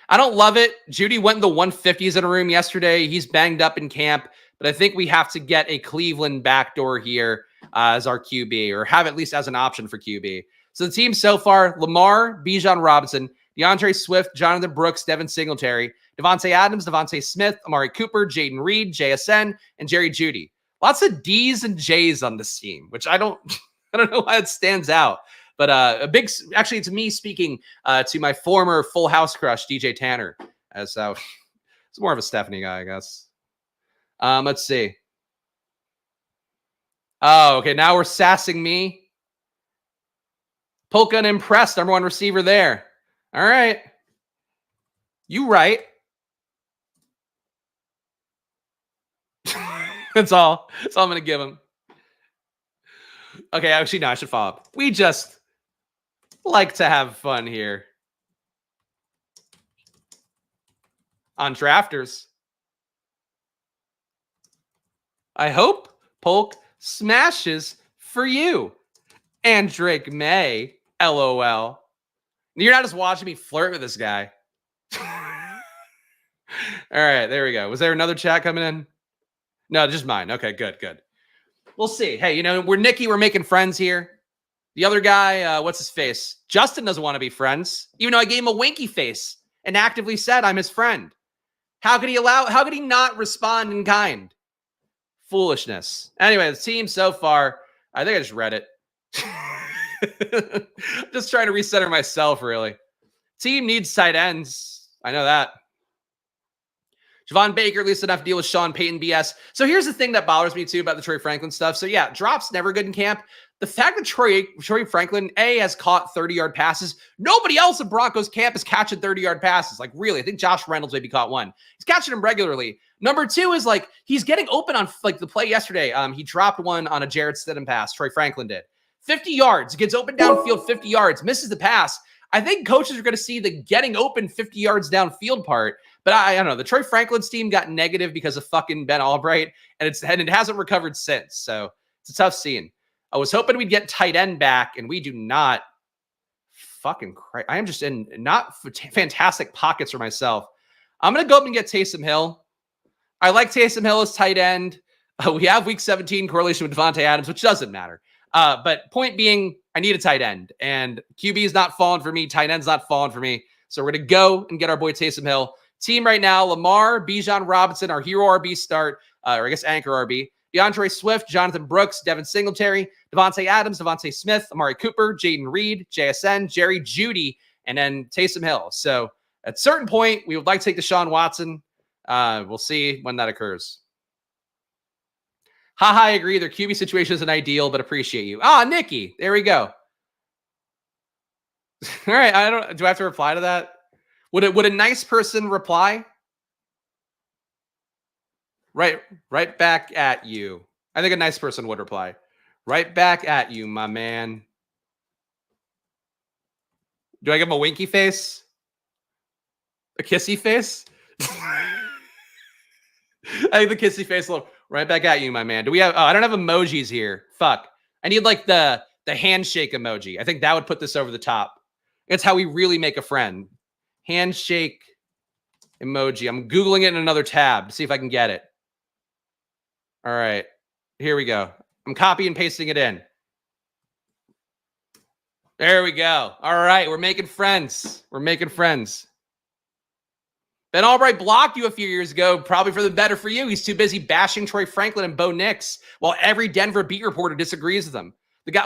I don't love it. Jeudy went in the 150s in a room yesterday. He's banged up in camp, but I think we have to get a Cleveland backdoor here as our QB, or have at least as an option for QB. So the team so far, Lamar, Bijan Robinson, DeAndre Swift, Jonathan Brooks, Devin Singletary, Devontae Adams, Devontae Smith, Amari Cooper, Jaden Reed, JSN, and Jerry Jeudy. Lots of D's and J's on this team, which I don't know why it stands out. But actually, it's me speaking to my former Full House crush, DJ Tanner. As it's more of a Stephanie guy, I guess. Let's see. Oh, okay. Now we're sassing me. Polka and Impressed, number one receiver there. All right. You right. That's all. That's all I'm going to give him. Okay, actually, no, I should follow up. We just like to have fun here on Drafters. I hope Polk smashes for you. And Drake May, LOL. You're not just watching me flirt with this guy. All right, there we go. Was there another chat coming in? No, just mine. Okay, good. We'll see. Hey, we're Nikki. We're making friends here. The other guy, what's his face? Justin doesn't want to be friends, even though I gave him a winky face and actively said I'm his friend. How could he not respond in kind? Foolishness. Anyway, the team so far, I think I just read it. Just trying to recenter myself, really. Team needs tight ends. I know that. Javon Baker, at least enough to deal with Sean Payton BS. So here's the thing that bothers me, too, about the Troy Franklin stuff. So, yeah, drop's never good in camp. The fact that Troy Franklin, has caught 30-yard passes. Nobody else in Broncos camp is catching 30-yard passes. Like, really, I think Josh Reynolds maybe caught one. He's catching them regularly. Number two is, like, he's getting open on, like, the play yesterday. He dropped one on a Jarrett Stidham pass. Troy Franklin did. 50 yards. Gets open downfield 50 yards. Misses the pass. I think coaches are going to see the getting open 50 yards downfield part. But I don't know. The Troy Franklin's team got negative because of fucking Ben Albright, and it hasn't recovered since. So it's a tough scene. I was hoping we'd get tight end back, and we do not. Fucking Christ. I am just in not fantastic pockets for myself. I'm going to go up and get Taysom Hill. I like Taysom Hill as tight end. We have week 17 correlation with Devontae Adams, which doesn't matter. But point being, I need a tight end. And QB is not falling for me. Tight end's not falling for me. So we're going to go and get our boy Taysom Hill. Team right now, Lamar, Bijan Robinson, our hero RB start, or I guess anchor RB. DeAndre Swift, Jonathan Brooks, Devin Singletary, Devontae Adams, Devontae Smith, Amari Cooper, Jaden Reed, JSN, Jerry Jeudy, and then Taysom Hill. So at a certain point, we would like to take Deshaun Watson. We'll see when that occurs. I agree. Their QB situation isn't ideal, but appreciate you. Nikki. There we go. All right. Do I have to reply to that? Would a nice person reply? Right back at you. I think a nice person would reply. Right back at you, my man. Do I give him a winky face? A kissy face? I think the kissy face will right back at you, my man. Do we have I don't have emojis here. Fuck. I need like the handshake emoji. I think that would put this over the top. It's how we really make a friend. Handshake emoji. I'm Googling it in another tab to see if I can get it. All right. Here we go. I'm copy and pasting it in. There we go. All right. We're making friends. We're making friends. Ben Albright blocked you a few years ago, probably for the better for you. He's too busy bashing Troy Franklin and Bo Nix, while every Denver beat reporter disagrees with him.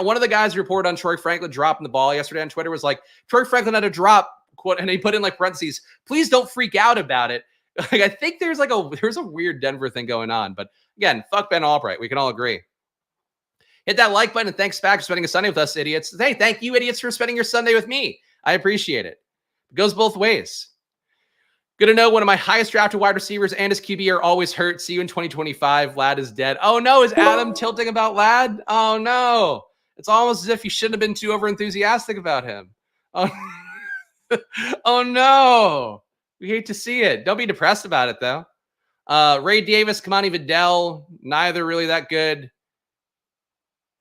One of the guys who reported on Troy Franklin dropping the ball yesterday on Twitter was like, Troy Franklin had a drop, quote, and he put in like parentheses, please don't freak out about it. Like, I think there's a weird Denver thing going on. But again, fuck Ben Albright. We can all agree. Hit that like button and thanks Spags for spending a Sunday with us, idiots. Hey, thank you, idiots, for spending your Sunday with me. I appreciate it. It goes both ways. Good to know one of my highest drafted wide receivers and his QB are always hurt. See you in 2025. Lad is dead. Oh, no. Is Adam tilting about Lad? Oh, no. It's almost as if you shouldn't have been too overenthusiastic about him. Oh, oh no. We hate to see it. Don't be depressed about it, though. Ray Davis, Kamani Vidal, neither really that good.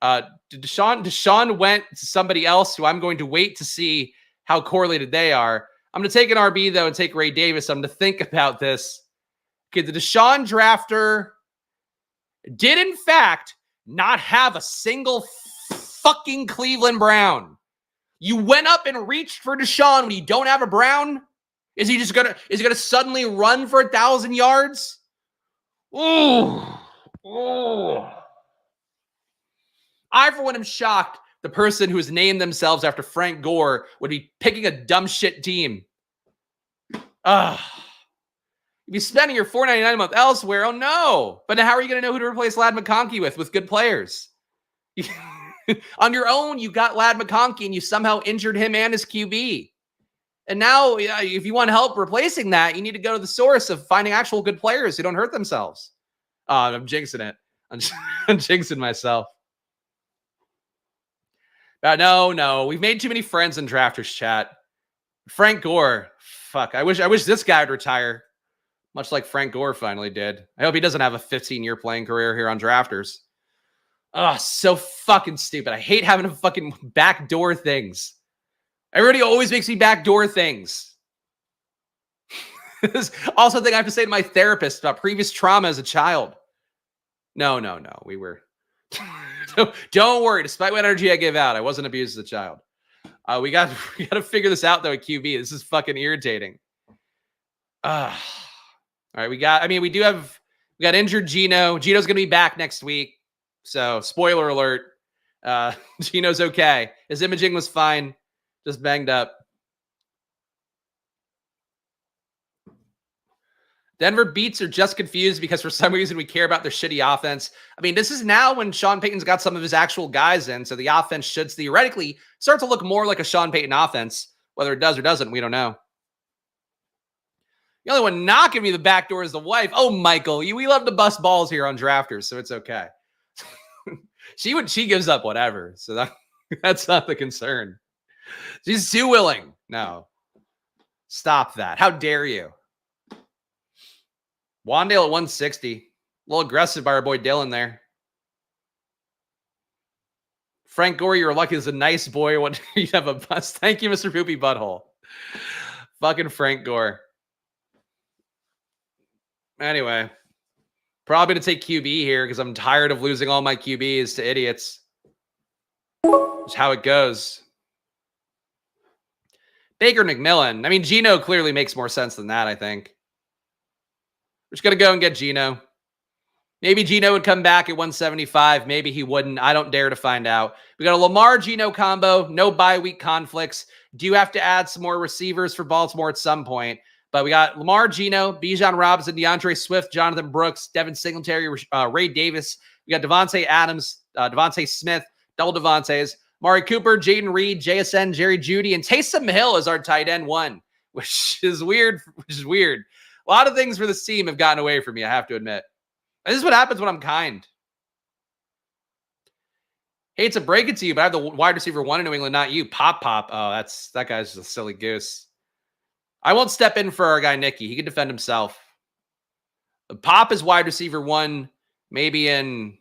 Deshaun went to somebody else who I'm going to wait to see how correlated they are. I'm going to take an RB, though, and take Ray Davis. I'm going to think about this. Okay, the Deshaun drafter did, in fact, not have a single fucking Cleveland Brown. You went up and reached for Deshaun when you don't have a Brown? Is he gonna suddenly run for 1,000 yards? Ooh. I, for one, am shocked the person who has named themselves after Frank Gore would be picking a dumb shit team. You'd be spending your $4.99 a month elsewhere. Oh, no. But how are you going to know who to replace Ladd McConkey with good players? On your own, you got Ladd McConkey and you somehow injured him and his QB. And now, if you want help replacing that, you need to go to the source of finding actual good players who don't hurt themselves. I'm jinxing it. I'm jinxing myself. No. We've made too many friends in Drafters chat. Frank Gore. Fuck. I wish this guy would retire. Much like Frank Gore finally did. I hope he doesn't have a 15-year playing career here on Drafters. So fucking stupid. I hate having to fucking backdoor things. Everybody always makes me backdoor things. This is also a thing I have to say to my therapist about previous trauma as a child. No. We were... Don't worry. Despite what energy I gave out, I wasn't abused as a child. We got to figure this out, though, at QB. This is fucking irritating. All right, we got injured Gino. Gino's going to be back next week. So, spoiler alert. Gino's okay. His imaging was fine. Just banged up. Denver beats are just confused because for some reason we care about their shitty offense. I mean, this is now when Sean Payton's got some of his actual guys in, so the offense should theoretically start to look more like a Sean Payton offense. Whether it does or doesn't, we don't know. The only one not giving me the back door is the wife. Oh, Michael, we love to bust balls here on Drafters, so it's okay. She gives up whatever, so that's not the concern. She's too willing. No. Stop that. How dare you? Wandale at 160. A little aggressive by our boy Dylan there. Frank Gore, you're lucky as a nice boy when you have a bust. Thank you, Mr. Poopy Butthole. Fucking Frank Gore. Anyway, probably to take QB here because I'm tired of losing all my QBs to idiots. That's how it goes. Baker McMillan. I mean, Geno clearly makes more sense than that, I think. We're just going to go and get Geno. Maybe Geno would come back at 175. Maybe he wouldn't. I don't dare to find out. We got a Lamar-Geno combo. No bye week conflicts. Do have to add some more receivers for Baltimore at some point. But we got Lamar, Geno, Bijan Robinson, DeAndre Swift, Jonathan Brooks, Devin Singletary, Ray Davis. We got Devontae Adams, Devontae Smith, double Devontaes, Mari Cooper, Jaden Reed, JSN, Jerry Jeudy, and Taysom Hill is our tight end one, which is weird. A lot of things for this team have gotten away from me, I have to admit. This is what happens when I'm kind. Hate to break it to you, but I have the wide receiver one in New England, not you. Pop. Oh, that guy's just a silly goose. I won't step in for our guy, Nicky. He can defend himself. Pop is wide receiver one, maybe in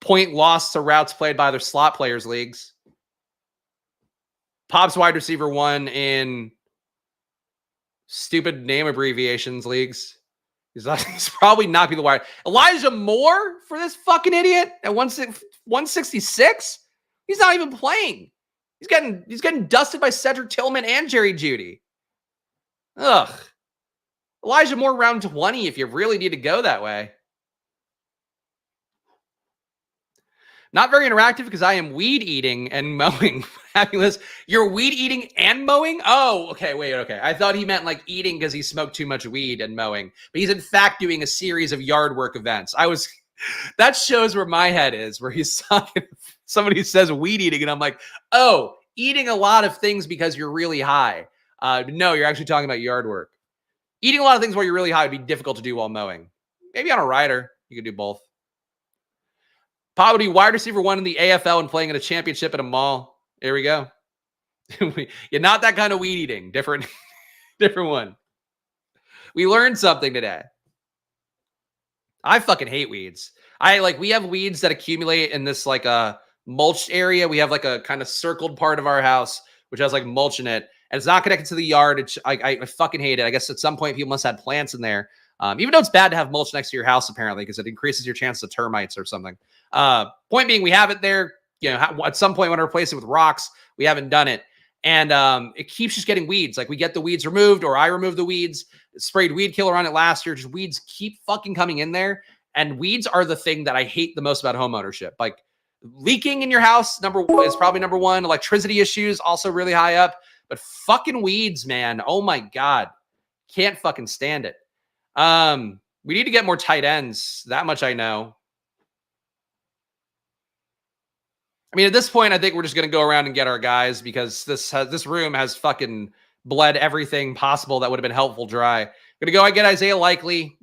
point loss to routes played by other slot players leagues. Pop's wide receiver one in stupid name abbreviations leagues. He's probably not be the wide. Elijah Moore for this fucking idiot at 166? He's not even playing. He's getting dusted by Cedric Tillman and Jerry Jeudy. Ugh. Elijah Moore round 20 if you really need to go that way. Not very interactive because I am weed eating and mowing. Fabulous. You're weed eating and mowing? Oh, okay. Wait, okay. I thought he meant like eating because he smoked too much weed and mowing. But he's in fact doing a series of yard work events. That shows where my head is, where he's talking. Somebody says weed eating, and I'm like, oh, eating a lot of things because you're really high. No, you're actually talking about yard work. Eating a lot of things while you're really high would be difficult to do while mowing. Maybe on a rider, you could do both. Probably wide receiver one in the AFL and playing at a championship at a mall. Here we go. You're not that kind of weed eating. Different one. We learned something today. I fucking hate weeds. We have weeds that accumulate in this like a mulched area. We have like a kind of circled part of our house, which has like mulch in it. And it's not connected to the yard. I fucking hate it. I guess at some point people must have plants in there. Even though it's bad to have mulch next to your house, apparently, because it increases your chance of termites or something. Point being, we have it there. You know, at some point, we want to replace it with rocks. We haven't done it. And it keeps just getting weeds. Like we get the weeds removed, or I remove the weeds, sprayed weed killer on it last year. Just weeds keep fucking coming in there. And weeds are the thing that I hate the most about home ownership. Like leaking in your house, is probably number one. Electricity issues, also really high up. But fucking weeds, man. Oh my God. Can't fucking stand it. We need to get more tight ends. That much I know. I mean, at this point, I think we're just going to go around and get our guys because this room has fucking bled everything possible that would have been helpful dry. Going to go and get Isaiah Likely.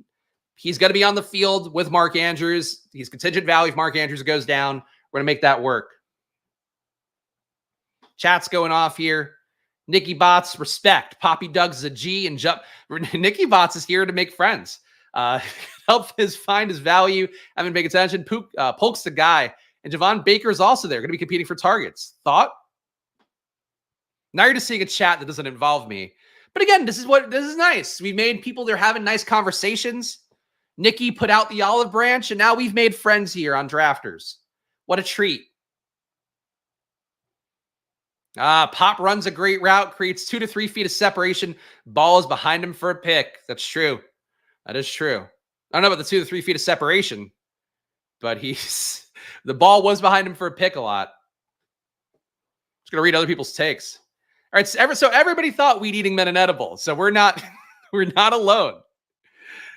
He's going to be on the field with Mark Andrews. He's contingent value if Mark Andrews goes down. We're going to make that work. Chat's going off here. Nicky Bots, respect. Poppy Doug's a G and jump. Nicky Bots is here to make friends. Help find his value. I haven't paid attention. Polk's the guy. And Javon Baker is also there. Going to be competing for targets. Thought? Now you're just seeing a chat that doesn't involve me. But again, this is nice. We made people, they're having nice conversations. Nicky put out the olive branch, and now we've made friends here on Drafters. What a treat. Pop runs a great route, creates 2 to 3 feet of separation. Ball is behind him for a pick. That's true. That is true. I don't know about the 2 to 3 feet of separation, but the ball was behind him for a pick a lot. Just going to read other people's takes. All right. So everybody thought weed eating meant an edible. So we're not alone.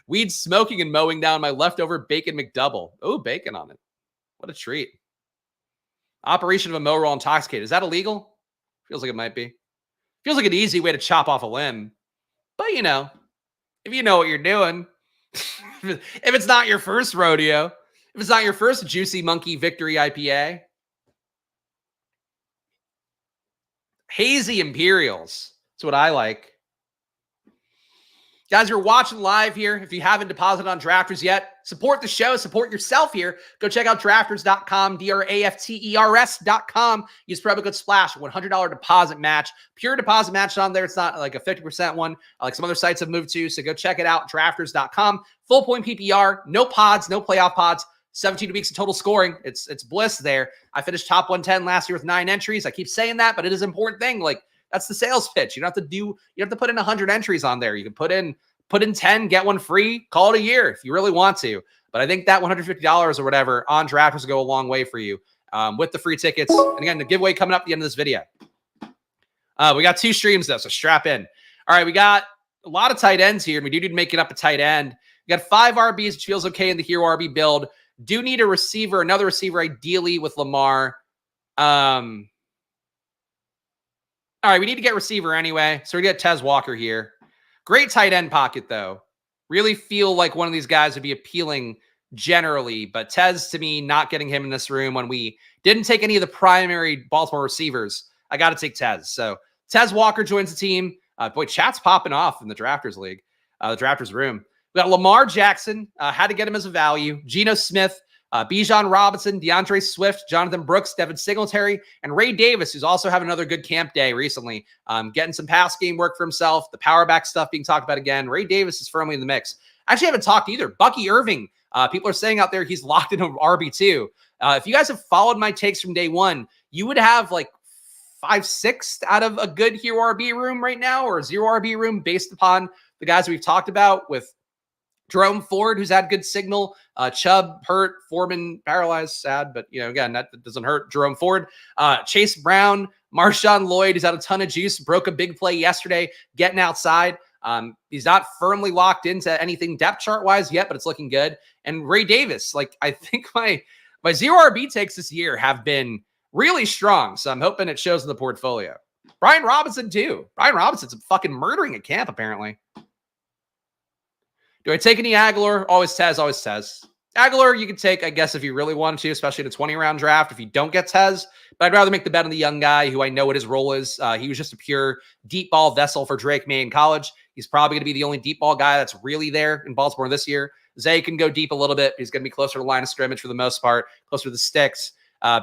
Weed smoking and mowing down my leftover bacon McDouble. Oh, bacon on it. What a treat. Operation of a mow roll intoxicated. Is that illegal? Feels like it might be. Feels like an easy way to chop off a limb. But, you know, if you know what you're doing, if it's not your first rodeo, if it's not your first Juicy Monkey Victory IPA. Hazy Imperials. That's what I like. Guys, you're watching live here. If you haven't deposited on Drafters yet, support the show, support yourself here. Go check out drafters.com, drafters.com. Use promo code SPLASH, $100 deposit match. Pure deposit match on there. It's not like a 50% one like some other sites have moved to. So go check it out, drafters.com. Full point PPR, no pods, no playoff pods. 17 weeks of total scoring. It's bliss there. I finished top 110 last year with 9 entries. I keep saying that, but it is an important thing. Like, that's the sales pitch. You don't have to put in 100 entries on there. You can put in 10, get one free, call it a year if you really want to. But I think that $150 or whatever on Drafters will go a long way for you with the free tickets. And again, the giveaway coming up at the end of this video. We got 2 streams though, so strap in. All right, we got a lot of tight ends here, and we do need to make it up a tight end. We got 5 RBs, which feels okay in the hero RB build. Do need a receiver, another receiver, ideally with Lamar. All right, we need to get receiver anyway. So we get Tez Walker here. Great tight end pocket, though. Really feel like one of these guys would be appealing generally. But Tez, to me, not getting him in this room when we didn't take any of the primary Baltimore receivers. I got to take Tez. So Tez Walker joins the team. Boy, chat's popping off in the Drafters League, the Drafters room. We got Lamar Jackson. Had to get him as a value. Geno Smith. Bijan Robinson, DeAndre Swift, Jonathan Brooks, Devin Singletary, and Ray Davis, who's also having another good camp day recently, getting some pass game work for himself, the power back stuff being talked about again. Ray Davis is firmly in the mix. Actually, haven't talked either. Bucky Irving, people are saying out there he's locked into RB2. If you guys have followed my takes from day one, you would have like 5/6 out of a good hero RB room right now, or a 0 RB room based upon the guys we've talked about with Jerome Ford, who's had good signal. Chubb hurt, Foreman paralyzed, sad, but again, that doesn't hurt Jerome Ford. Chase Brown, Marshawn Lloyd, who's had a ton of juice, broke a big play yesterday, getting outside. He's not firmly locked into anything depth chart wise yet, but it's looking good. And Ray Davis, like, I think my 0 RB takes this year have been really strong, so I'm hoping it shows in the portfolio. Brian Robinson too. Brian Robinson's fucking murdering at camp apparently. Do I take any Aguilar? Always Tez, always Tez. Aguilar, you can take, I guess, if you really wanted to, especially in a 20-round draft, if you don't get Tez. But I'd rather make the bet on the young guy who I know what his role is. He was just a pure deep ball vessel for Drake May in college. He's probably going to be the only deep ball guy that's really there in Baltimore this year. Zay can go deep a little bit. He's going to be closer to the line of scrimmage for the most part, closer to the sticks.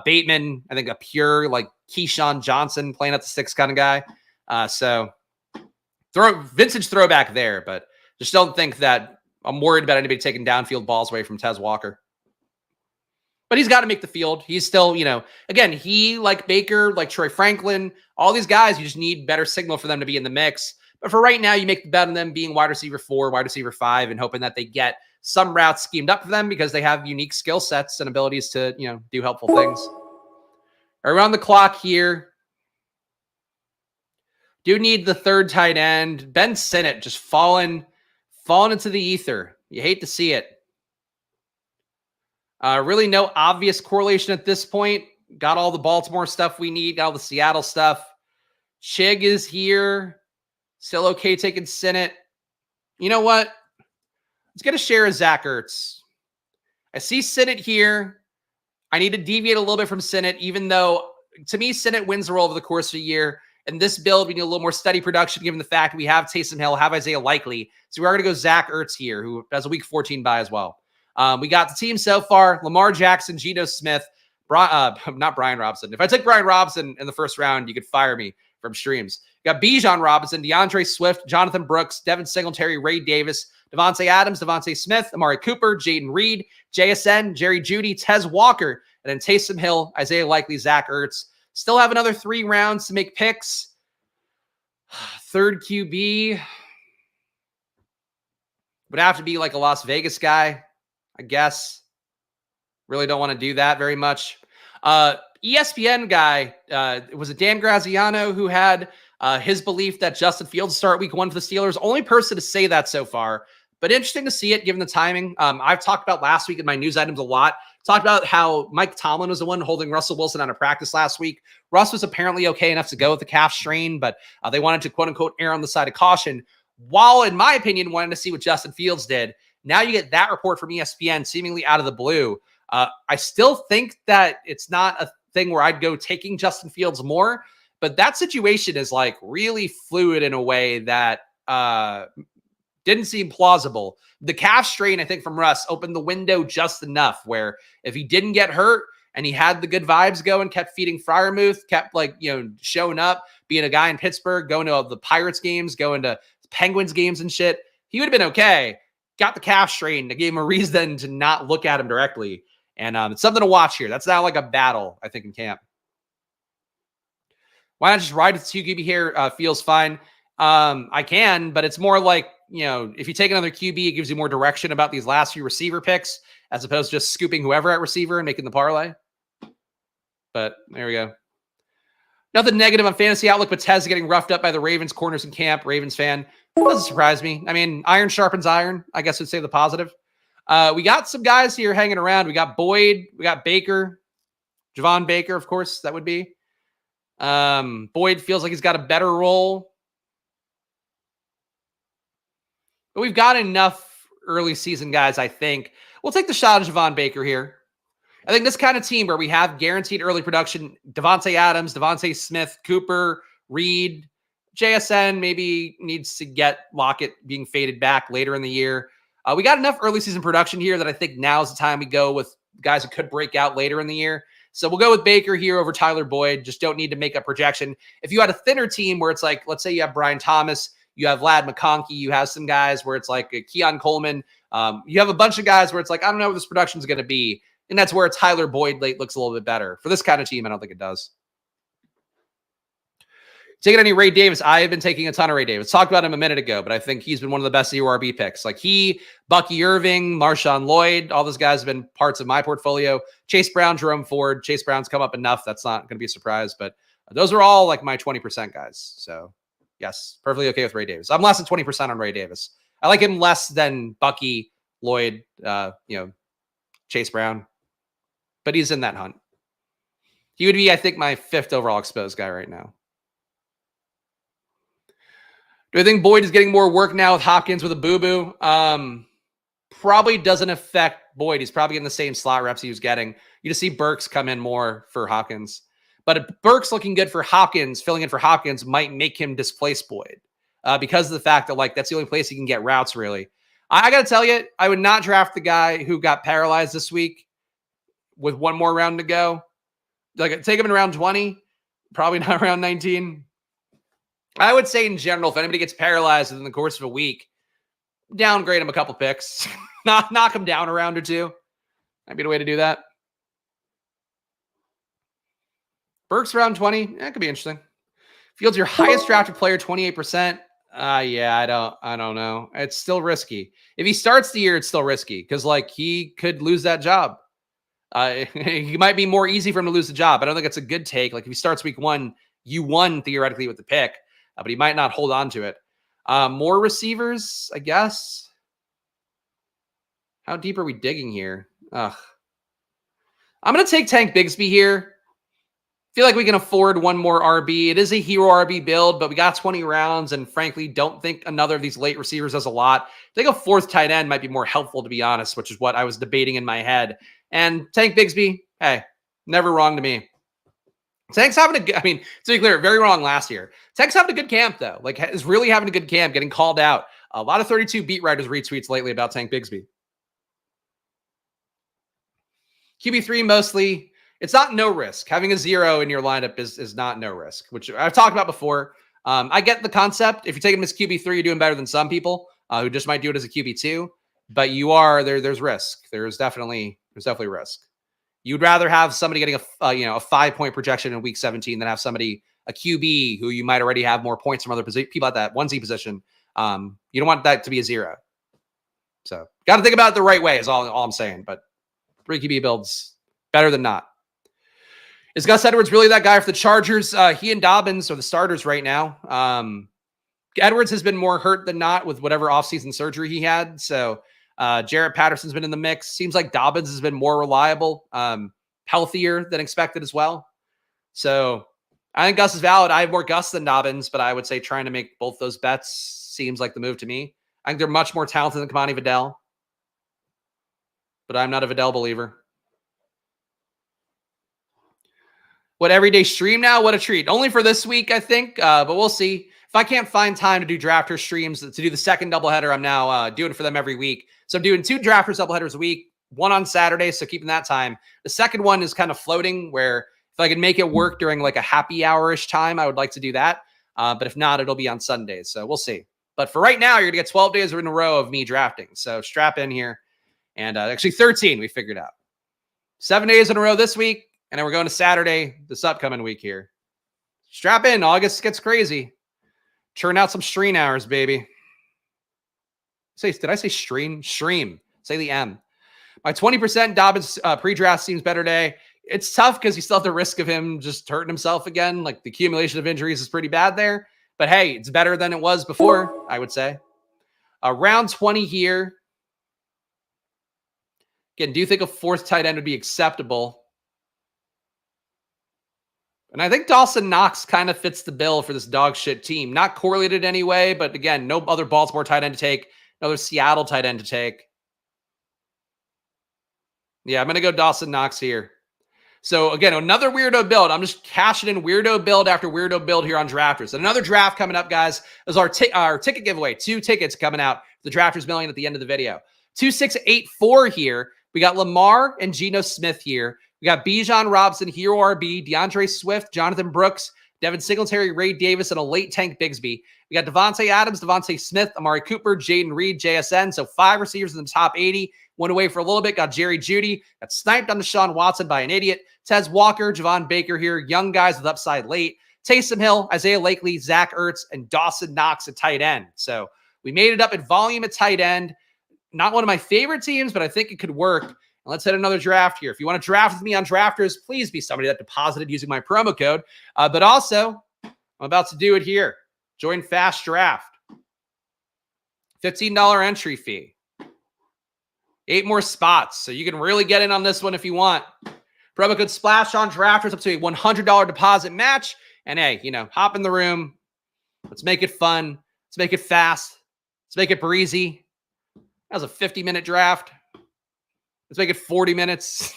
Bateman, I think a pure, like, Keyshawn Johnson playing at the sticks kind of guy. So vintage throwback there, but just don't think that I'm worried about anybody taking downfield balls away from Tez Walker. But he's got to make the field. He's still, again, he, like Baker, like Troy Franklin, all these guys, you just need better signal for them to be in the mix. But for right now, you make the bet on them being wide receiver 4, wide receiver 5, and hoping that they get some routes schemed up for them because they have unique skill sets and abilities to, do helpful things. Around the clock here. Do need the third tight end. Ben Sinnott just falling into the ether. You hate to see it. Really no obvious correlation at this point. Got all the Baltimore stuff we need. Got all the Seattle stuff. Chig is here. Still okay taking Sinnott. You know what? Let's get a share of Zach Ertz. I see Sinnott here. I need to deviate a little bit from Sinnott, even though, to me, Sinnott wins the role over the course of a year. In this build, we need a little more steady production, given the fact we have Taysom Hill, have Isaiah Likely. So we are going to go Zach Ertz here, who has a week 14 bye as well. We got the team so far: Lamar Jackson, Geno Smith, not Brian Robinson. If I took Brian Robinson in the first round, you could fire me from streams. We got Bijan Robinson, DeAndre Swift, Jonathan Brooks, Devin Singletary, Ray Davis, Devontae Adams, Devontae Smith, Amari Cooper, Jaden Reed, JSN, Jerry Jeudy, Tez Walker, and then Taysom Hill, Isaiah Likely, Zach Ertz. Still have another 3 rounds to make picks. Third QB would have to be like a Las Vegas guy, I guess. Really don't want to do that very much. ESPN guy, was it Dan Graziano who had his belief that Justin Fields start week 1 for the Steelers? Only person to say that so far, but interesting to see it given the timing. I've talked about last week in my news items a lot. Talked about how Mike Tomlin was the one holding Russell Wilson out of practice last week. Russ was apparently okay enough to go with the calf strain, but they wanted to, quote unquote, err on the side of caution. While, in my opinion, wanting to see what Justin Fields did. Now you get that report from ESPN seemingly out of the blue. I still think that it's not a thing where I'd go taking Justin Fields more, But that situation is like really fluid in a way that didn't seem plausible. The calf strain, I think, from Russ opened the window just enough where if he didn't get hurt and he had the good vibes going, kept feeding Freiermuth, kept showing up, being a guy in Pittsburgh, going to the Pirates games, going to Penguins games and shit, he would have been okay. Got the calf strain that gave him a reason to not look at him directly. And it's something to watch here. That's now like a battle, I think, in camp. Why not just ride with 2 QB here? Feels fine. I can, but it's more like, if you take another QB, it gives you more direction about these last few receiver picks as opposed to just scooping whoever at receiver and making the parlay. But there we go. Nothing negative on fantasy outlook, but Tez getting roughed up by the Ravens corners in camp. Ravens fan. Doesn't surprise me. I mean, iron sharpens iron, I guess would say the positive. We got some guys here hanging around. We got Boyd. We got Baker. Javon Baker, of course, that would be. Boyd feels like he's got a better role. But we've got enough early season guys, I think. We'll take the shot at Javon Baker here. I think this kind of team where we have guaranteed early production, Devontae Adams, Devontae Smith, Cooper, Reed, JSN maybe needs to get Lockett being faded back later in the year. We got enough early season production here that I think now is the time we go with guys who could break out later in the year. So we'll go with Baker here over Tyler Boyd. Just don't need to make a projection. If you had a thinner team where it's like, let's say you have Brian Thomas, you have Vlad McConkey, you have some guys where it's like Keon Coleman. You have a bunch of guys where it's like, I don't know what this production is going to be. And that's where Tyler Boyd late looks a little bit better. For this kind of team, I don't think it does. Taking any Ray Davis? I have been taking a ton of Ray Davis. Talked about him a minute ago, but I think he's been one of the best URB picks. Like he, Bucky Irving, Marshawn Lloyd, all those guys have been parts of my portfolio. Chase Brown, Jerome Ford. Chase Brown's come up enough. That's not going to be a surprise, but those are all like my 20% guys. So yes, perfectly okay with Ray Davis. I'm less than 20% on Ray Davis. I like him less than Bucky, Lloyd, Chase Brown, but he's in that hunt. He would be, I think, my 5th overall exposed guy right now. Do I think Boyd is getting more work now with Hopkins with a boo-boo? Probably doesn't affect Boyd. He's probably getting the same slot reps he was getting. You just see Burks come in more for Hopkins. But if Burks looking good for Hopkins, filling in for Hopkins might make him displace Boyd because of the fact that like that's the only place he can get routes, really. I got to tell you, I would not draft the guy who got paralyzed this week with one more round to go. Like take him in around 20, probably not around 19. I would say in general, if anybody gets paralyzed in the course of a week, downgrade him a couple picks, knock him down a round or two. Might be the way to do that. Burks around 20. That could be interesting. Fields your highest drafted player, 28%. Yeah, I don't know. It's still risky. If he starts the year, it's still risky because like he could lose that job. He might be more easy for him to lose the job. I don't think it's a good take. Like if he starts week 1, you won theoretically with the pick, but he might not hold on to it. More receivers, I guess. How deep are we digging here? I'm going to take Tank Bigsby here. Feel like we can afford one more RB. It is a hero RB build, but we got 20 rounds and frankly, don't think another of these late receivers does a lot. I think a 4th tight end might be more helpful, to be honest, which is what I was debating in my head. And Tank Bigsby, hey, never wrong to me. Tank's having a good, I mean, to be clear, very wrong last year. Tank's having a good camp, though. Like, is really having a good camp, getting called out. A lot of 32 beat writers retweets lately about Tank Bigsby. QB3 mostly. It's not no risk. Having a 0 in your lineup is not no risk, which I've talked about before. I get the concept. If you take him as QB3, you're doing better than some people who just might do it as a QB2. But you are there's risk. There's definitely risk. You'd rather have somebody getting a 5-point projection in week 17 than have somebody, a QB who you might already have more points from other people at that onesie position. You don't want that to be a 0. So got to think about it the right way is all I'm saying. But 3 QB builds better than not. Is Gus Edwards really that guy for the Chargers? He and Dobbins are the starters right now. Edwards has been more hurt than not with whatever offseason surgery he had. So Jarrett Patterson's been in the mix. Seems like Dobbins has been more reliable, healthier than expected as well. So I think Gus is valid. I have more Gus than Dobbins, but I would say trying to make both those bets seems like the move to me. I think they're much more talented than Kamani Vidal, but I'm not a Vidal believer. What everyday stream now? What a treat. Only for this week, I think, but we'll see. If I can't find time to do drafters streams, to do the second doubleheader, I'm now doing for them every week. So I'm doing 2 drafters doubleheaders a week, one on Saturday, so keeping that time. The second one is kind of floating, where if I can make it work during like a happy hour-ish time, I would like to do that. But if not, it'll be on Sundays. So we'll see. But for right now, you're going to get 12 days in a row of me drafting. So strap in here. And actually 13, we figured out. 7 days in a row this week. And then we're going to Saturday this upcoming week here. Strap in. August gets crazy. Churn out some stream hours, baby. Did I say stream? Stream. Say the M. My 20% Dobbins pre-draft seems better today. It's tough because you still have the risk of him just hurting himself again. Like the accumulation of injuries is pretty bad there. But hey, it's better than it was before, I would say. Round 20 here. Again, do you think a 4th tight end would be acceptable? And I think Dawson Knox kind of fits the bill for this dog shit team. Not correlated anyway, but again, no other Baltimore tight end to take. No other Seattle tight end to take. Yeah, I'm going to go Dawson Knox here. So again, another weirdo build. I'm just cashing in weirdo build after weirdo build here on Drafters. And another draft coming up, guys, is our ticket giveaway. 2 tickets coming out. The Drafters Million at the end of the video. 2684 here. We got Lamar and Geno Smith here. We got Bijan Robinson, Hero RB, DeAndre Swift, Jonathan Brooks, Devin Singletary, Ray Davis, and a late tank Bigsby. We got Devontae Adams, Devontae Smith, Amari Cooper, Jaden Reed, JSN. So 5 receivers in the top 80. Went away for a little bit. Got Jerry Jeudy. Got sniped on Deshaun Watson by an idiot. Tez Walker, Javon Baker here. Young guys with upside late. Taysom Hill, Isaiah Lakely, Zach Ertz, and Dawson Knox at tight end. So we made it up at volume at tight end. Not one of my favorite teams, but I think it could work. Let's hit another draft here. If you want to draft with me on Drafters, please be somebody that deposited using my promo code. But also, I'm about to do it here. Join Fast Draft. $15 entry fee. 8 more spots. So you can really get in on this one if you want. Promo code SPLASH on Drafters up to a $100 deposit match. And hey, hop in the room. Let's make it fun. Let's make it fast. Let's make it breezy. That was a 50-minute draft. Let's make it 40 minutes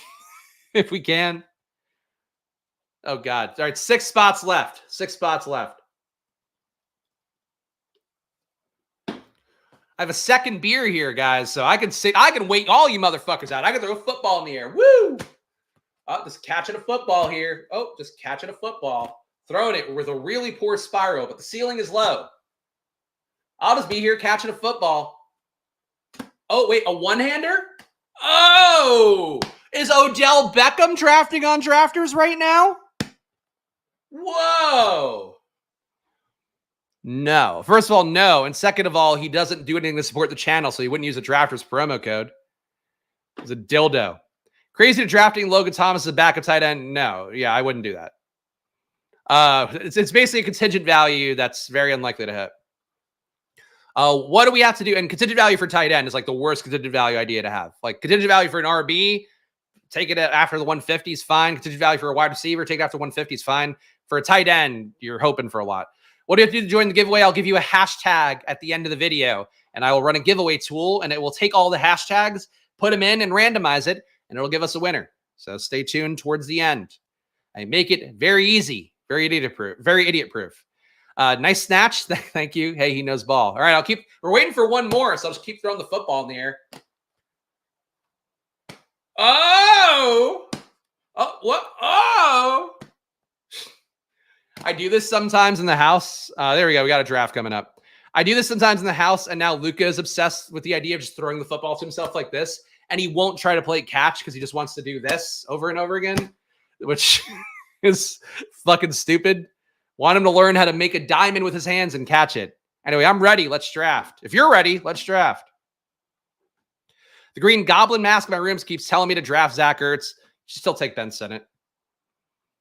if we can. Oh, God. All right, 6 spots left. 6 spots left. I have a second beer here, guys, so I can wait all you motherfuckers out. I can throw a football in the air. Woo! Oh, just catching a football here. Oh, just catching a football. Throwing it with a really poor spiral, but the ceiling is low. I'll just be here catching a football. Oh, wait, a one-hander? Oh, is Odell Beckham drafting on Drafters right now? Whoa. No. First of all, no. And second of all, he doesn't do anything to support the channel, so he wouldn't use a Drafters promo code. He's a dildo. Crazy to drafting Logan Thomas as a backup tight end? No. Yeah, I wouldn't do that. It's basically a contingent value that's very unlikely to hit. What do we have to do? And contingent value for tight end is like the worst contingent value idea to have. Like contingent value for an RB, take it after the 150 is fine. Contingent value for a wide receiver, take it after 150 is fine. For a tight end, you're hoping for a lot. What do you have to do to join the giveaway? I'll give you a hashtag at the end of the video, and I will run a giveaway tool, and it will take all the hashtags, put them in, and randomize it, and it'll give us a winner. So stay tuned towards the end. I make it very easy, very idiot proof. Nice snatch. Thank you. Hey, he knows ball. All right, we're waiting for one more, so I'll just keep throwing the football in the air. Oh! Oh, what? Oh! I do this sometimes in the house. There we go. We got a draft coming up. I do this sometimes in the house, and now Luca is obsessed with the idea of just throwing the football to himself like this, and he won't try to play catch because he just wants to do this over and over again, which is fucking stupid. Want him to learn how to make a diamond with his hands and catch it. Anyway, I'm ready. Let's draft. If you're ready, let's draft. The green goblin mask in my rooms keeps telling me to draft Zach Ertz. Should still take Ben Sinnott.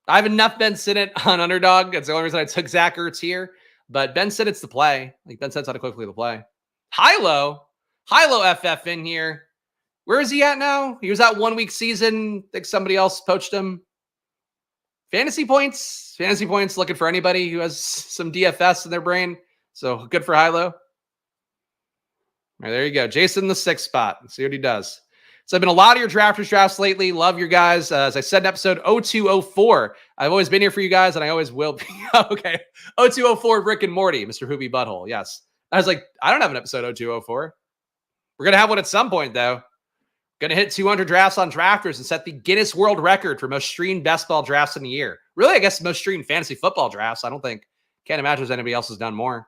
I have enough Ben Sinnott on underdog. That's the only reason I took Zach Ertz here. But Ben Sinnott's the play. Like Ben Sinnott's unequivocally the play. Hilo FF in here. Where is he at now? He was at 1 week season. I think somebody else poached him. Fantasy points. Fantasy points looking for anybody who has some DFS in their brain. So good for Hilo. All right, there you go. Jason, the 6th spot. Let's see what he does. So I've been a lot of your drafters drafts lately. Love your guys. As I said in episode 0204, I've always been here for you guys, and I always will be. Okay. 0204, Rick and Morty, Mr. Hoopy Butthole. Yes. I was like, I don't have an episode 0204. We're going to have one at some point, though. Going to hit 200 drafts on drafters and set the Guinness World Record for most streamed best ball drafts in a year. Really, I guess most streamed fantasy football drafts. Can't imagine there's anybody else has done more.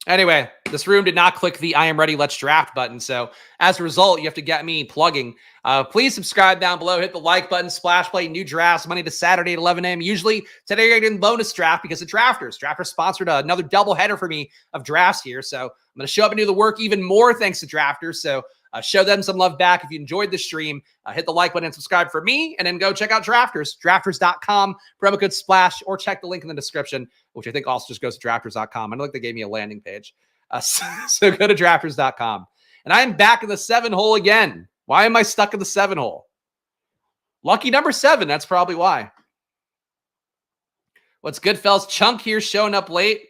Anyway, this room did not click the I am ready, let's draft button. So as a result, you have to get me plugging. Please subscribe down below. Hit the like button. Splash play. New drafts Monday to Saturday at 11 a.m. Usually today you're getting bonus draft because of drafters. Drafters sponsored another double header for me of drafts here. So I'm going to show up and do the work even more thanks to drafters. So show them some love back. If you enjoyed the stream, hit the like button and subscribe for me, and then go check out drafters, drafters.com, promo code SPLASH, or check the link in the description, which I think also just goes to drafters.com. I don't think they gave me a landing page. So go to drafters.com. And I am back in the 7 hole again. Why am I stuck in the 7 hole? Lucky number 7. That's probably why. What's good, fellas? Chunk here showing up late.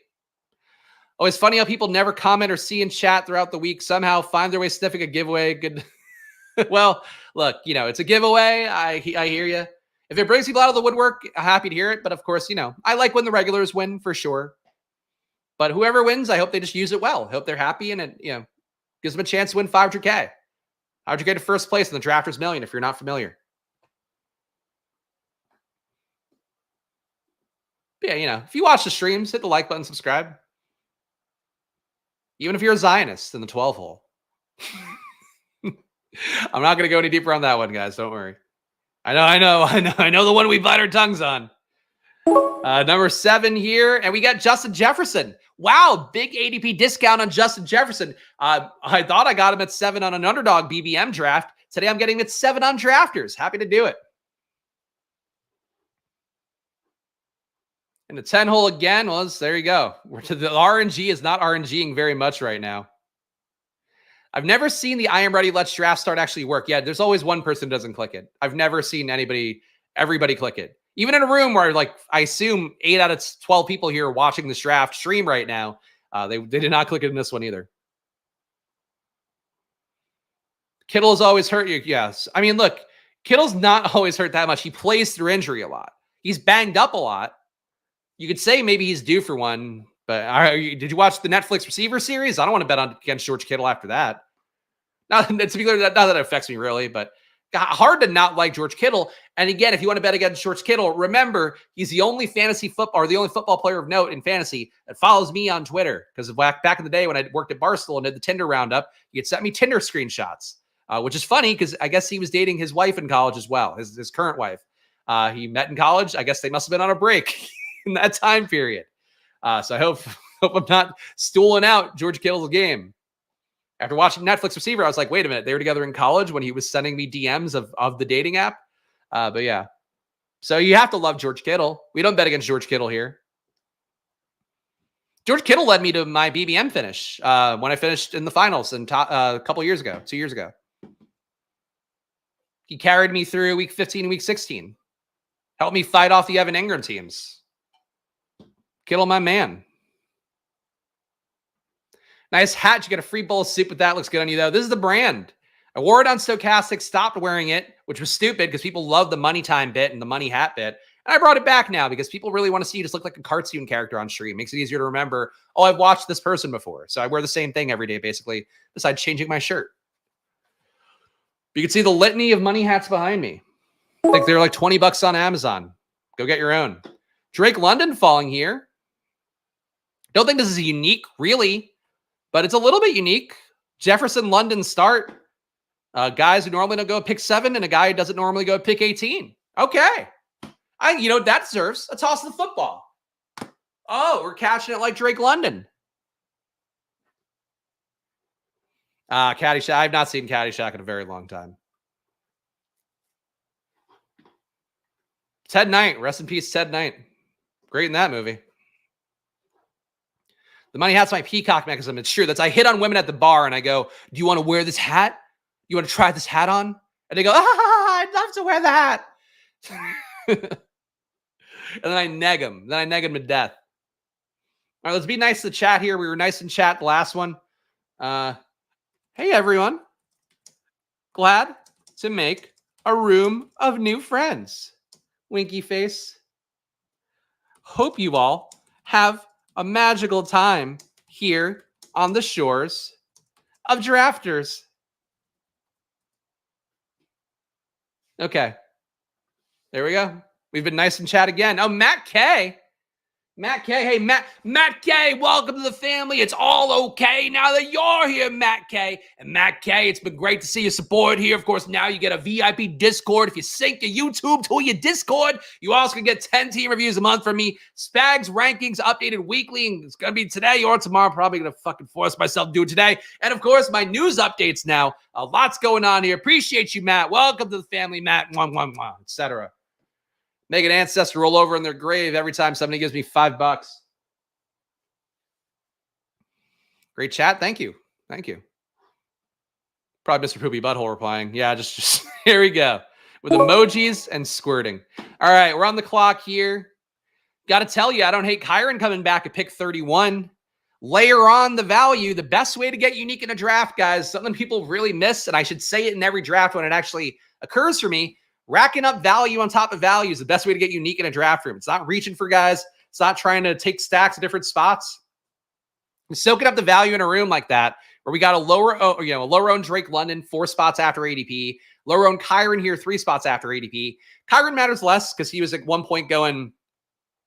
Oh, it's funny how people never comment or see in chat throughout the week, somehow find their way sniffing a giveaway. Good. Well, look, it's a giveaway. I hear you. If it brings people out of the woodwork, I'm happy to hear it. But of course, I like when the regulars win for sure. But whoever wins, I hope they just use it well. I hope they're happy, and it gives them a chance to win 500K. 500K to first place in the Drafters Million if you're not familiar. But yeah, if you watch the streams, hit the like button, subscribe. Even if you're a Zionist in the 12 hole. I'm not going to go any deeper on that one, guys. Don't worry. I know the one we bite our tongues on. Number 7 here, and we got Justin Jefferson. Wow, big ADP discount on Justin Jefferson. I thought I got him at 7 on an underdog BBM draft. Today I'm getting him at 7 on drafters. Happy to do it. And the 10 hole again was, there you go. The RNG is not RNGing very much right now. I've never seen the I am ready, let's draft start actually work. Yeah, there's always one person who doesn't click it. I've never seen everybody click it. Even in a room where, I assume 8 out of 12 people here watching this draft stream right now, they did not click it in this one either. Kittle has always hurt you. Yes. I mean, look, Kittle's not always hurt that much. He plays through injury a lot. He's banged up a lot. You could say maybe he's due for one, but did you watch the Netflix receiver series? I don't want to bet against George Kittle after that. Not to be clear, not that it affects me really, but hard to not like George Kittle. And again, if you want to bet against George Kittle, remember, he's the only the only football player of note in fantasy that follows me on Twitter. Because back in the day when I worked at Barstool and did the Tinder roundup, he'd sent me Tinder screenshots, which is funny because I guess he was dating his wife in college as well, his current wife. He met in college. I guess they must have been on a break in that time period. So I hope I'm not stooling out George Kittle's game. After watching Netflix Receiver, I was like, wait a minute, they were together in college when he was sending me DMs of the dating app. But yeah. So you have to love George Kittle. We don't bet against George Kittle here. George Kittle led me to my BBM finish when I finished in the finals a couple years ago, 2 years ago. He carried me through week 15 and week 16. Helped me fight off the Evan Ingram teams. Kittle, my man. Nice hat. You get a free bowl of soup with that. Looks good on you, though. This is the brand. I wore it on Stochastic, stopped wearing it, which was stupid because people love the money time bit and the money hat bit. And I brought it back now because people really want to see you just look like a cartoon character on stream. Makes it easier to remember, oh, I've watched this person before. So I wear the same thing every day, basically, besides changing my shirt. You can see the litany of money hats behind me. I think they're like $20 on Amazon. Go get your own. Drake London falling here. Don't think this is unique, really, but it's a little bit unique. Jefferson London start. Guys who normally don't go pick 7 and a guy who doesn't normally go pick 18. Okay. That deserves a toss of the football. Oh, we're catching it like Drake London. Caddyshack. I've not seen Caddyshack in a very long time. Ted Knight. Rest in peace, Ted Knight. Great in that movie. The money hat's my peacock mechanism. It's true. I hit on women at the bar and I go, do you want to wear this hat? You want to try this hat on? And they go, I'd love to wear the hat. And then I neg them. Then I neg them to death. All right, let's be nice to the chat here. We were nice in chat the last one. Hey, everyone. Glad to make a room of new friends. Winky face. Hope you all have a magical time here on the shores of Drafters. Okay. There we go. We've been nice in chat again. Oh, Matt K. Matt K. Hey, Matt K, welcome to the family. It's all okay now that you're here, Matt K. And Matt K, it's been great to see your support here. Of course, now you get a VIP Discord. If you sync your YouTube to your Discord, you also can get 10 team reviews a month from me. Spags rankings updated weekly, and it's going to be today or tomorrow. I'm probably going to fucking force myself to do it today. And, of course, my news updates now. Lots going on here. Appreciate you, Matt. Welcome to the family, Matt, etc. Make an ancestor roll over in their grave every time somebody gives me $5. Great chat. Thank you. Thank you. Probably Mr. Poopy Butthole replying. Yeah, just here we go. With emojis and squirting. All right, we're on the clock here. Got to tell you, I don't hate Kyron coming back at pick 31. Layer on the value. The best way to get unique in a draft, guys, something people really miss, and I should say it in every draft when it actually occurs for me. Racking up value on top of value is the best way to get unique in a draft room. It's not reaching for guys. It's not trying to take stacks at different spots. Soaking up the value in a room like that, where we got a lower owned Drake London 4 spots after ADP, lower owned Kyron here 3 spots after ADP. Kyron matters less because he was at one point going,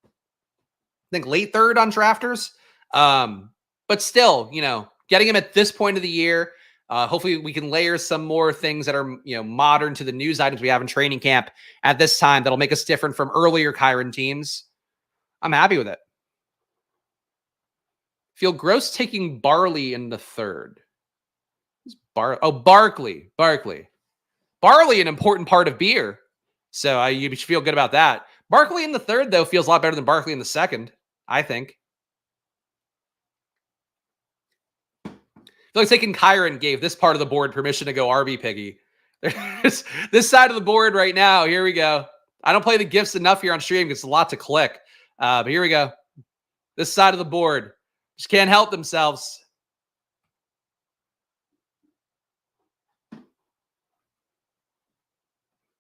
I think, late third on drafters. But still, getting him at this point of the year. Hopefully we can layer some more things that are, modern to the news items we have in training camp at this time that'll make us different from earlier Kyron teams. I'm happy with it. Feel gross taking Barley in the third. Barkley. Barley, an important part of beer. So you should feel good about that. Barkley in the third, though, feels a lot better than Barkley in the second, I think. I feel like taking Kyron gave this part of the board permission to go RB Piggy. This side of the board right now, here we go. I don't play the gifts enough here on stream because it's a lot to click. But here we go. This side of the board. Just can't help themselves.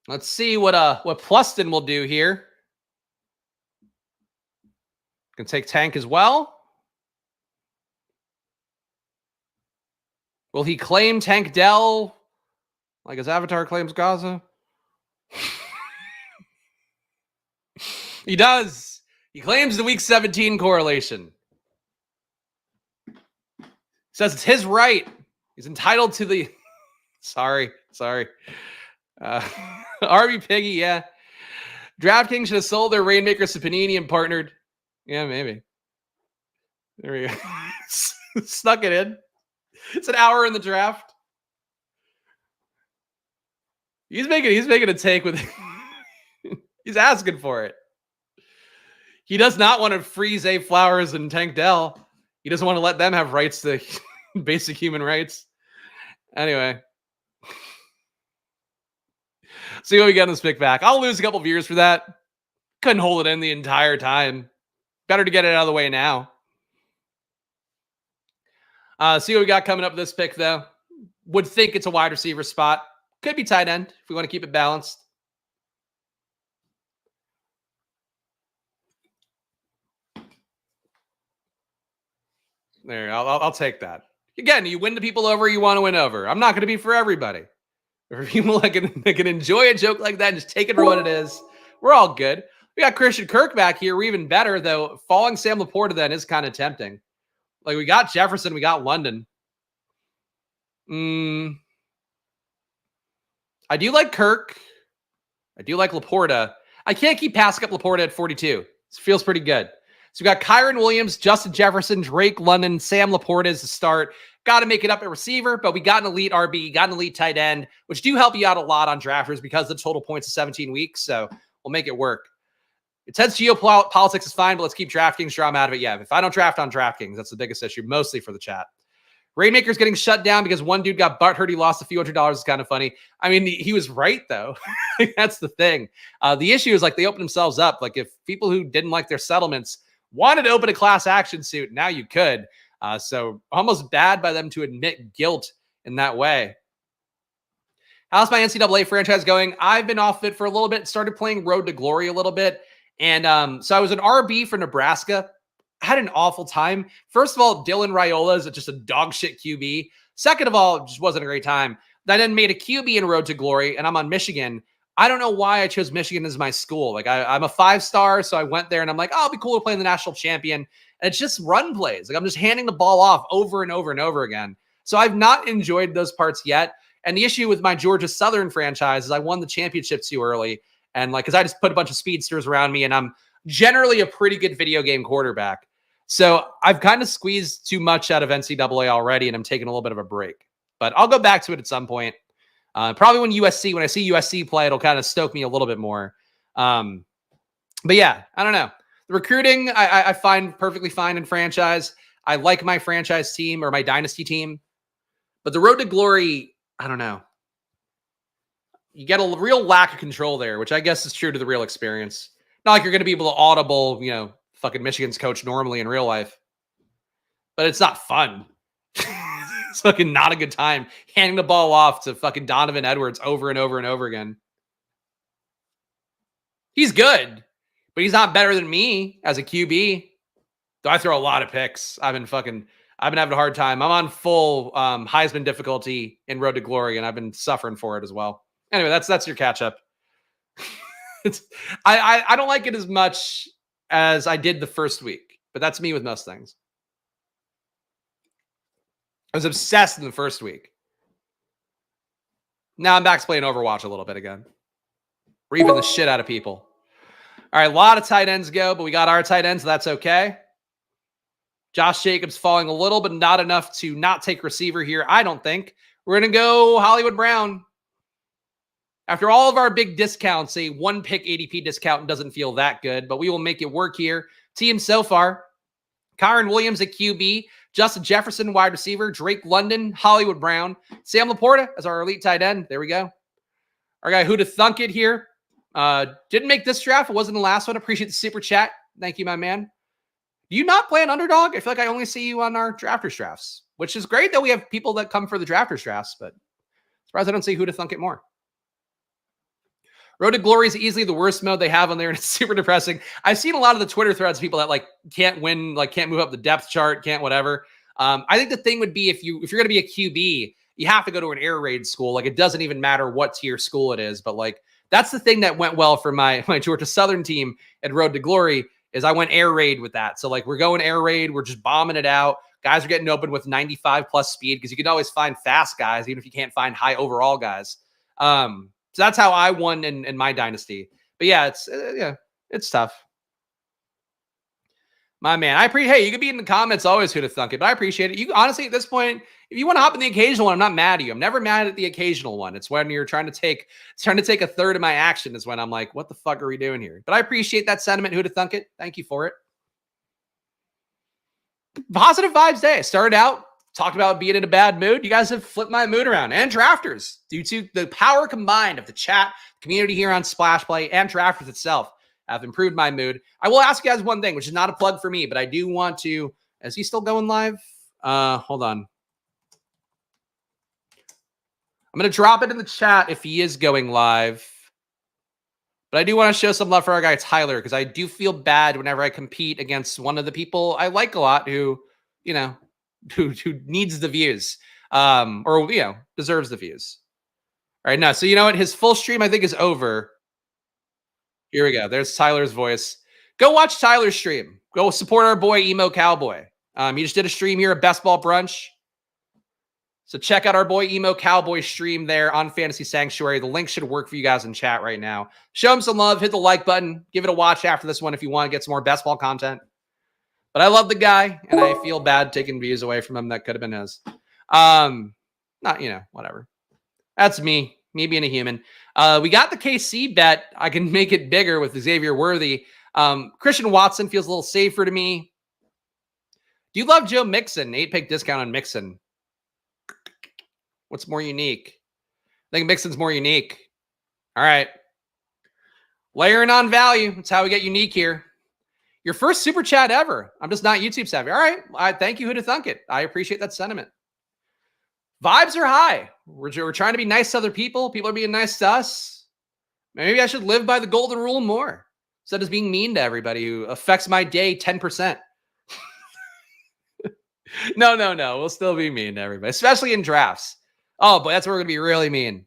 Let's see what Pluston will do here. Can take Tank as well. Will he claim Tank Dell like his avatar claims Gaza? He does. He claims the week 17 correlation. Says it's his right. He's entitled to the... Sorry. RB Piggy, yeah. DraftKings should have sold their Rainmakers to Panini and partnered. Yeah, maybe. There we go. Snuck it in. It's an hour in the draft. He's making a take with... He's asking for it. He does not want to freeze Abe Flowers and Tank Dell. He doesn't want to let them have rights to basic human rights. Anyway. See what we get in this pick back. I'll lose a couple viewers for that. Couldn't hold it in the entire time. Better to get it out of the way now. See what we got coming up this pick, though. Would think it's a wide receiver spot. Could be tight end if we want to keep it balanced. There, I'll take that. Again, you win the people over you want to win over. I'm not going to be for everybody. For people that can enjoy a joke like that and just take it for what it is, we're all good. We got Christian Kirk back here. We're even better, though. Falling Sam Laporta then is kind of tempting. Like, we got Jefferson, we got London. I do like Kirk. I do like Laporta. I can't keep passing up Laporta at 42. It feels pretty good. So we got Kyron Williams, Justin Jefferson, Drake London, Sam Laporta as the start. Got to make it up at receiver, but we got an elite RB, got an elite tight end, which do help you out a lot on drafters because the total points is 17 weeks. So we'll make it work. Intense geopolitics is fine, but let's keep DraftKings drama out of it. Yeah, if I don't draft on DraftKings, that's the biggest issue, mostly for the chat. Rainmaker's getting shut down because one dude got butthurt. He lost a few $100. It's kind of funny. I mean, he was right, though. That's the thing. The issue is, like, they opened themselves up. Like, if people who didn't like their settlements wanted to open a class action suit, now you could. So almost bad by them to admit guilt in that way. How's my NCAA franchise going? I've been off it for a little bit, started playing Road to Glory a little bit. And so I was an RB for Nebraska. I had an awful time. First of all, Dylan Raiola is just a dog shit QB. Second of all, it just wasn't a great time. I then made a QB in Road to Glory, and I'm on Michigan. I don't know why I chose Michigan as my school. Like I'm a 5-star, so I went there and I'm like, oh, it'll be cool to play in the national champion. And it's just run plays. Like I'm just handing the ball off over and over and over again. So I've not enjoyed those parts yet. And the issue with my Georgia Southern franchise is I won the championship too early. And like, cause I just put a bunch of speedsters around me and I'm generally a pretty good video game quarterback. So I've kind of squeezed too much out of NCAA already and I'm taking a little bit of a break, but I'll go back to it at some point. Probably when I see USC play, it'll kind of stoke me a little bit more. But yeah, I don't know. The recruiting, I find perfectly fine in franchise. I like my franchise team or my dynasty team, but the Road to Glory, I don't know. You get a real lack of control there, which I guess is true to the real experience. Not like you're going to be able to audible, fucking Michigan's coach normally in real life, but it's not fun. It's fucking not a good time handing the ball off to fucking Donovan Edwards over and over and over again. He's good, but he's not better than me as a QB. Though I throw a lot of picks. I've been having a hard time. I'm on full Heisman difficulty in Road to Glory, and I've been suffering for it as well. Anyway, that's your catch up. I don't like it as much as I did the first week, but that's me with most things. I was obsessed in the first week. Now I'm back to playing Overwatch a little bit again. Reaping the shit out of people. All right, a lot of tight ends go, but we got our tight ends, so that's okay. Josh Jacobs falling a little, but not enough to not take receiver here, I don't think. We're going to go Hollywood Brown. After all of our big discounts, a one-pick ADP discount doesn't feel that good, but we will make it work here. Team so far, Kyron Williams at QB, Justin Jefferson, wide receiver, Drake London, Hollywood Brown, Sam Laporta as our elite tight end. There we go. Our guy, Who to Thunk It here. Didn't make this draft. It wasn't the last one. Appreciate the super chat. Thank you, my man. Do you not play an underdog? I feel like I only see you on our drafters drafts, which is great that we have people that come for the drafters drafts, but surprised I don't see Who to Thunk It more. Road to Glory is easily the worst mode they have on there, and it's super depressing. I've seen a lot of the Twitter threads, people that can't win, can't move up the depth chart, can't whatever. I think the thing would be if you're going to be a QB, you have to go to an air raid school. It doesn't even matter what tier school it is, but that's the thing that went well for my Georgia Southern team at Road to Glory is I went air raid with that. So we're going air raid, we're just bombing it out. Guys are getting open with 95 plus speed because you can always find fast guys, even if you can't find high overall guys. So that's how I won in my dynasty. But yeah, it's tough. My man, hey, you can be in the comments always Who to Thunk It, but I appreciate it. You honestly, at this point, if you want to hop in the occasional one, I'm not mad at you. I'm never mad at the occasional one. It's when you're trying to take a third of my action is when I'm like, what the fuck are we doing here? But I appreciate that sentiment, Who to Thunk It. Thank you for it. Positive vibes day. I started out, talked about being in a bad mood. You guys have flipped my mood around, and drafters, due to the power combined of the chat community here on Splash Play and drafters itself, have improved my mood. I will ask you guys one thing, which is not a plug for me, but I do want to. Is he still going live? Hold on. I'm going to drop it in the chat if he is going live. But I do want to show some love for our guy Tyler, because I do feel bad whenever I compete against one of the people I like a lot who needs the views, or deserves the views. All right, now, so you know what? His full stream I think is over. Here we go. There's Tyler's voice. Go watch Tyler's stream. Go support our boy Emo Cowboy. He just did a stream here at Best Ball Brunch. So check out our boy Emo Cowboy stream there on Fantasy Sanctuary. The link should work for you guys in chat right now. Show him some love. Hit the like button. Give it a watch after this one if you want to get some more Best Ball content. But I love the guy, and I feel bad taking views away from him that could have been his. Whatever. That's me being a human. We got the KC bet. I can make it bigger with Xavier Worthy. Christian Watson feels a little safer to me. Do you love Joe Mixon? 8-pick discount on Mixon. What's more unique? I think Mixon's more unique. All right. Layering on value. That's how we get unique here. Your first super chat ever. I'm just not YouTube savvy. All right. Thank you, Who to Thunk It. I appreciate that sentiment. Vibes are high. We're trying to be nice to other people. People are being nice to us. Maybe I should live by the golden rule more instead of being mean to everybody who affects my day 10%. No. We'll still be mean to everybody, especially in drafts. Oh, but that's where we're going to be really mean.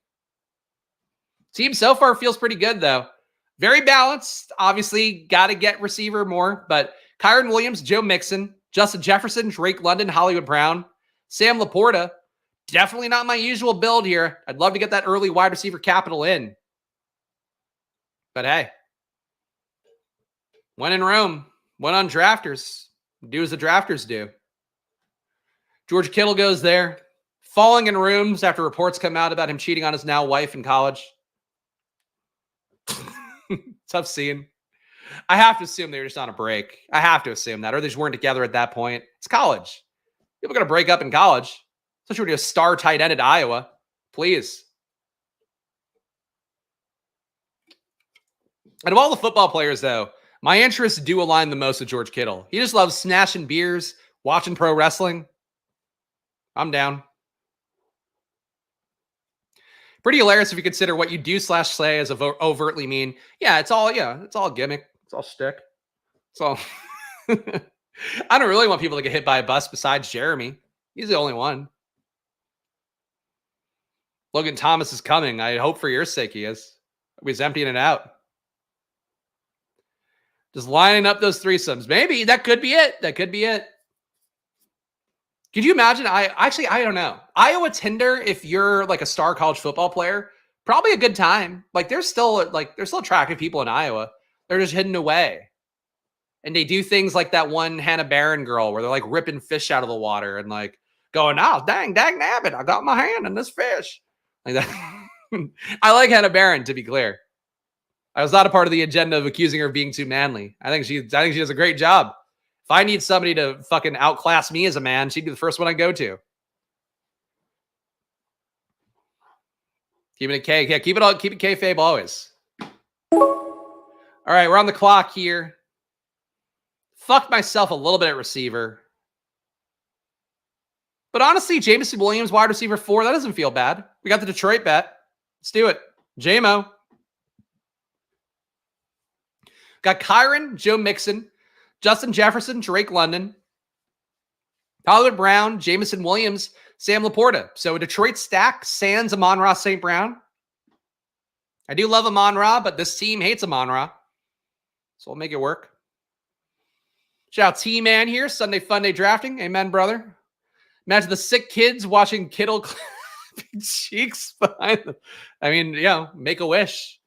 Team so far feels pretty good, though. Very balanced. Obviously, got to get receiver more. But Kyron Williams, Joe Mixon, Justin Jefferson, Drake London, Hollywood Brown, Sam Laporta. Definitely not my usual build here. I'd love to get that early wide receiver capital in. But hey, when in Rome, when on drafters, do as the drafters do. George Kittle goes there, falling in rooms after reports come out about him cheating on his now wife in college. Tough scene. I have to assume they were just on a break. I have to assume that, or they just weren't together at that point. It's college. People are going to break up in college, especially when you're a star tight end at Iowa. Please. And of all the football players, though, my interests do align the most with George Kittle. He just loves smashing beers, watching pro wrestling. I'm down. Pretty hilarious if you consider what you do /say as overtly mean. Yeah, it's all gimmick. It's all shtick. It's all. I don't really want people to get hit by a bus besides Jeremy. He's the only one. Logan Thomas is coming. I hope for your sake he is. He's emptying it out. Just lining up those threesomes. Maybe that could be it. That could be it. Could you imagine? I don't know. Iowa Tinder, if you're like a star college football player, probably a good time. Like there's still attractive people in Iowa. They're just hidden away. And they do things like that one Hannah Barron girl where they're like ripping fish out of the water and like going, oh, dang nabbit, I got my hand in this fish. Like that. I like Hannah Barron, to be clear. I was not a part of the agenda of accusing her of being too manly. I think she does a great job. If I need somebody to fucking outclass me as a man, she'd be the first one I go to. Keep it K. Yeah, keep it kayfabe always. All right, we're on the clock here. Fucked myself a little bit at receiver. But honestly, Jameson Williams, wide receiver 4, that doesn't feel bad. We got the Detroit bet. Let's do it. JMO. Got Kyron, Joe Mixon, Justin Jefferson, Drake London, Hollywood Brown, Jameson Williams, Sam Laporta. So a Detroit stack, sans Amon-Ra St. Brown. I do love Amon-Ra, but this team hates Amon-Ra. So we'll make it work. Shout out T-Man here, Sunday Fun Day drafting. Amen, brother. Imagine the sick kids watching Kittle cheeks behind them. I mean, make a wish.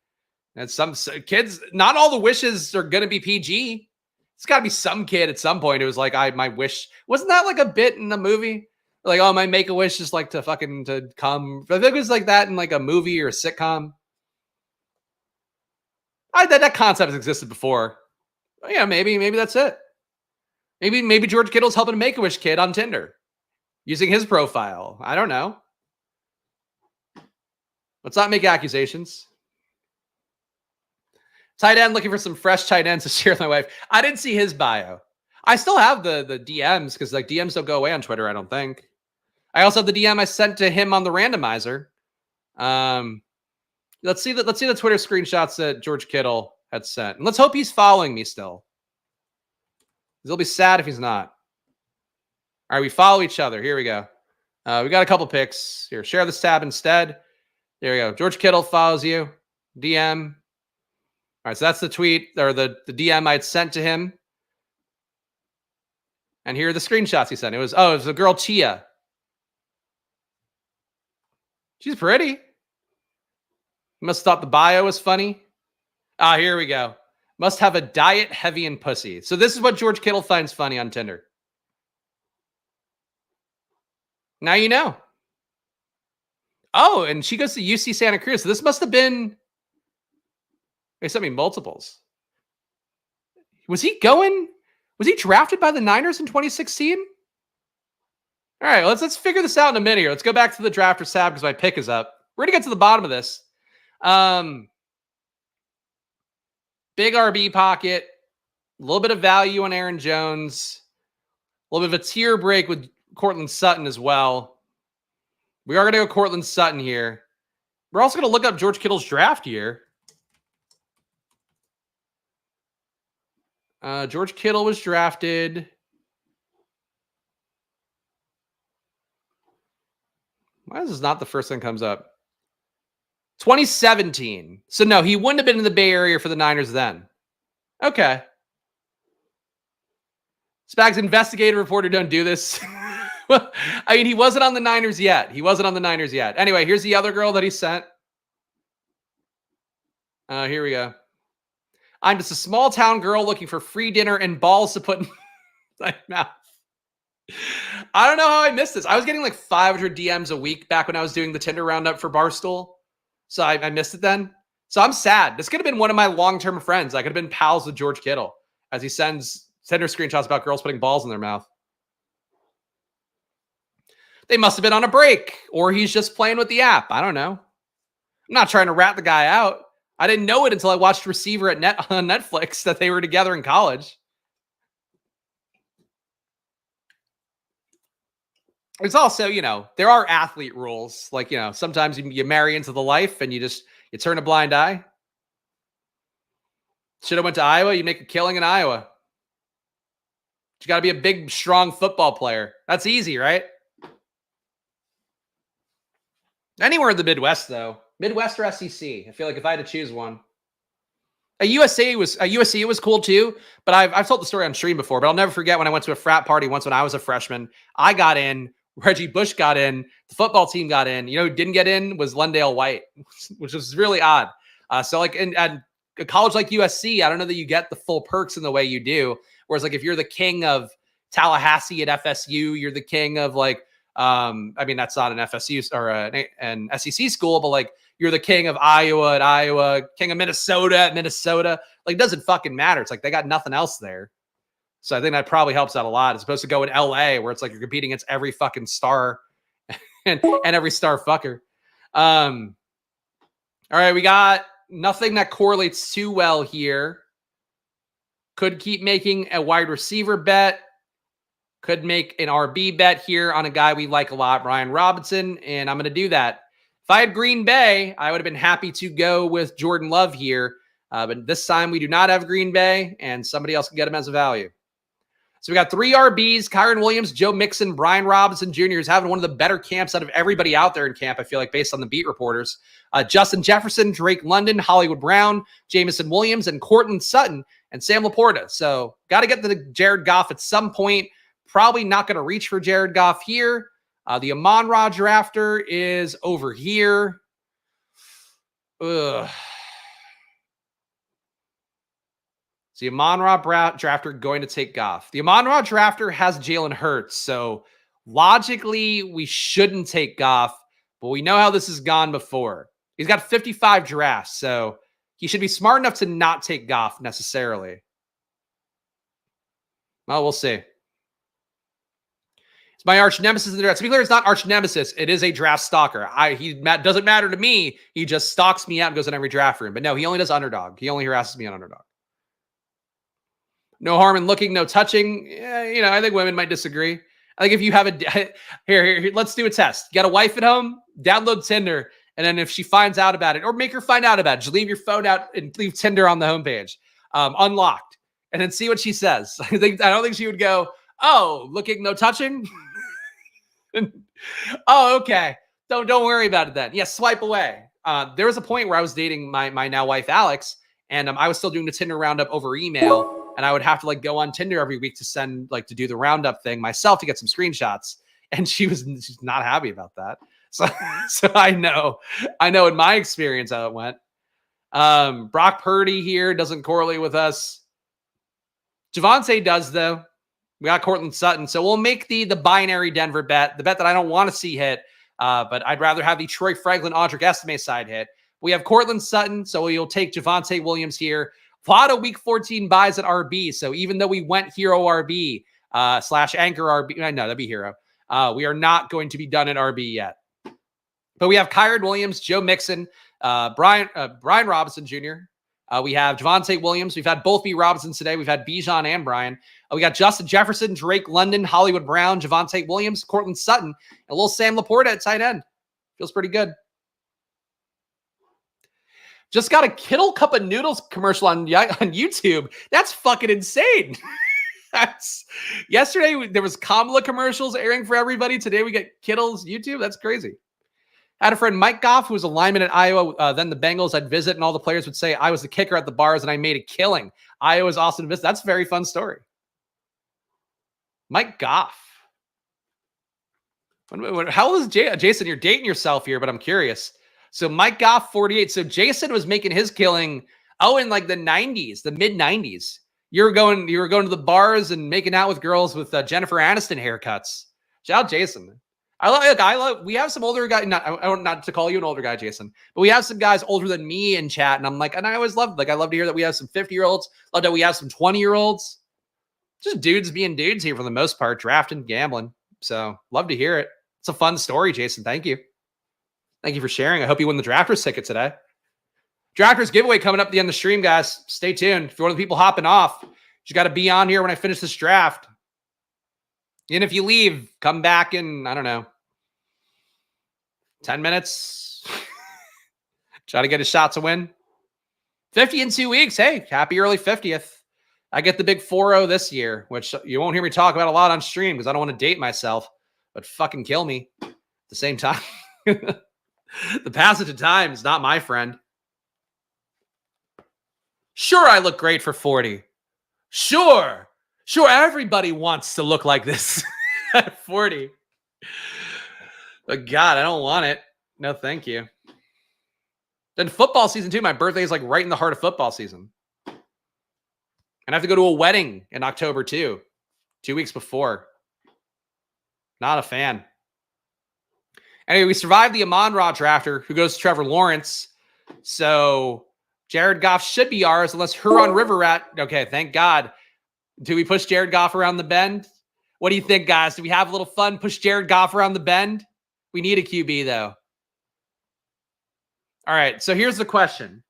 And some kids, not all the wishes are going to be PG. It's got to be some kid at some point who was like, my wish. Wasn't that like a bit in the movie? Like, oh, my make-a-wish is like to come. I think it was like that in like a movie or a sitcom. That concept has existed before. Yeah, maybe that's it. Maybe George Kittle's helping a Make-A-Wish kid on Tinder using his profile. I don't know. Let's not make accusations. Tight end, looking for some fresh tight ends to share with my wife. I didn't see his bio. I still have the DMs because like DMs don't go away on Twitter, I don't think. I also have the DM I sent to him on the randomizer. Let's see the Twitter screenshots that George Kittle had sent. And let's hope he's following me still. He'll be sad if he's not. All right, we follow each other. Here we go. We got a couple picks. Here, share this tab instead. There we go. George Kittle follows you. DM. All right, so that's the tweet or the DM I'd sent to him. And here are the screenshots he sent. It was the girl Chia. She's pretty. Must have thought the bio was funny. Here we go. Must have a diet heavy in pussy. So this is what George Kittle finds funny on Tinder. Now you know. Oh, and she goes to UC Santa Cruz. So this must have been... They sent me multiples. Was he drafted by the Niners in 2016? All right, let's figure this out in a minute here. Let's go back to the drafters tab because my pick is up. We're going to get to the bottom of this. Big RB pocket, a little bit of value on Aaron Jones, a little bit of a tier break with Cortland Sutton as well. We are going to go Cortland Sutton here. We're also going to look up George Kittle's draft year. George Kittle was drafted. Why is this not the first thing that comes up? 2017. So no, he wouldn't have been in the Bay Area for the Niners then. Okay. Spags, investigative reporter, don't do this. Well, I mean, he wasn't on the Niners yet. Anyway, here's the other girl that he sent. Here we go. I'm just a small town girl looking for free dinner and balls to put in my mouth. I don't know how I missed this. I was getting like 500 DMs a week back when I was doing the Tinder roundup for Barstool. So I missed it then. So I'm sad. This could have been one of my long-term friends. I could have been pals with George Kittle as he sends Tinder screenshots about girls putting balls in their mouth. They must have been on a break, or he's just playing with the app. I don't know. I'm not trying to rat the guy out. I didn't know it until I watched Receiver on Netflix that they were together in college. It's also, there are athlete rules. Like, sometimes you marry into the life and you turn a blind eye. Should have went to Iowa. You make a killing in Iowa. You got to be a big, strong football player. That's easy, right? Anywhere in the Midwest, though. Midwest or SEC. I feel like if I had to choose one. USC was cool too, but I've told the story on stream before, but I'll never forget when I went to a frat party once when I was a freshman. I got in, Reggie Bush got in, the football team got in. You know who didn't get in was Lendale White, which was really odd. So like at a college like USC, I don't know that you get the full perks in the way you do. Whereas like if you're the king of Tallahassee at FSU, you're the king of like, I mean, that's not an FSU or an SEC school, but like you're the king of Iowa at Iowa, king of Minnesota at Minnesota. Like, it doesn't fucking matter. It's like they got nothing else there. So I think that probably helps out a lot as opposed to go in LA where it's like you're competing against every fucking star and every star fucker. All right, we got nothing that correlates too well here. Could keep making a wide receiver bet. Could make an RB bet here on a guy we like a lot, Brian Robinson, and I'm going to do that. If I had Green Bay, I would have been happy to go with Jordan Love here, but this time we do not have Green Bay, and somebody else can get him as a value. So we got 3 RBs, Kyren Williams, Joe Mixon, Brian Robinson Jr. is having one of the better camps out of everybody out there in camp, I feel like, based on the beat reporters. Justin Jefferson, Drake London, Hollywood Brown, Jamison Williams, and Cortland Sutton, and Sam Laporta. So got to get to Jared Goff at some point. Probably not going to reach for Jared Goff here. The Amon-Ra drafter is over here. Ugh. So the Amon-Ra drafter going to take Goff. The Amon-Ra drafter has Jalen Hurts. So logically, we shouldn't take Goff. But we know how this has gone before. He's got 55 drafts. So he should be smart enough to not take Goff necessarily. Well, we'll see. It's my arch nemesis in the draft. To be clear, it's not arch nemesis. It is a draft stalker. He doesn't matter to me. He just stalks me out and goes in every draft room. But no, he only does underdog. He only harasses me on underdog. No harm in looking, no touching. Yeah, I think women might disagree. I think if you have here, let's do a test. You got a wife at home, download Tinder, and then if she finds out about it, or make her find out about it, just leave your phone out and leave Tinder on the homepage, unlocked, and then see what she says. I don't think she would go, "Oh, looking, no touching." Oh, okay. Don't worry about it then. Yeah, swipe away. There was a point where I was dating my now wife, Alex, and I was still doing the Tinder roundup over email, and I would have to like go on Tinder every week to send to do the roundup thing myself to get some screenshots. And she's not happy about that. So I know in my experience how it went. Brock Purdy here doesn't correlate with us. Javonte does though. We got Cortland Sutton. So we'll make the binary Denver bet, the bet that I don't want to see hit, but I'd rather have the Troy Franklin, Audric Estime side hit. We have Cortland Sutton, so we'll take Javonte Williams here. A lot of week 14 buys at RB. So even though we went hero RB / anchor RB, no, that'd be hero. We are not going to be done at RB yet. But we have Kyren Williams, Joe Mixon, Brian Robinson Jr., we have Javonte Williams. We've had both B. Robinsons today. We've had Bijan and Brian. We got Justin Jefferson, Drake London, Hollywood Brown, Javonte Williams, Cortland Sutton, and a little Sam Laporta at tight end. Feels pretty good. Just got a Kittle Cup of Noodles commercial on YouTube. That's fucking insane. Yesterday there was Kamala commercials airing for everybody. Today we get Kittle's YouTube. That's crazy. I had a friend, Mike Goff, who was a lineman at Iowa. Then the Bengals I'd visit, and all the players would say I was the kicker at the bars and I made a killing. Iowa's awesome to visit. That's a very fun story. Mike Goff. How old is Jason? You're dating yourself here, but I'm curious. So Mike Goff, 48. So Jason was making his killing, in like the 90s, the mid 90s. You were going to the bars and making out with girls with Jennifer Aniston haircuts. Shout out Jason. I love. We have some older guys. Not to call you an older guy, Jason, but we have some guys older than me in chat, and I'm like, and I always love. Like, I love to hear that we have some 50-year-olds. Love that we have some 20-year-olds. Just dudes being dudes here for the most part, drafting, gambling. So love to hear it. It's a fun story, Jason. Thank you. Thank you for sharing. I hope you win the Drafters ticket today. Drafters giveaway coming up at the end of the stream, guys. Stay tuned. If you're one of the people hopping off, you got to be on here when I finish this draft. And if you leave, come back in, I don't know, 10 minutes. Try to get a shot to win. 50 in 2 weeks. Hey, happy early 50th. I get the big 4-0 this year, which you won't hear me talk about a lot on stream because I don't want to date myself, but fucking kill me at the same time. The passage of time is not my friend. Sure, I look great for 40. Sure, everybody wants to look like this at 40. But God, I don't want it. No, thank you. Then football season too. My birthday is like right in the heart of football season. And I have to go to a wedding in October too. 2 weeks before. Not a fan. Anyway, we survived the Amon-Ra drafter who goes to Trevor Lawrence. So Jared Goff should be ours unless Huron River Rat. Okay, thank God. Do we push Jared Goff around the bend? What do you think, guys? Do we have a little fun? Push Jared Goff around the bend? We need a QB, though. All right, so here's the question.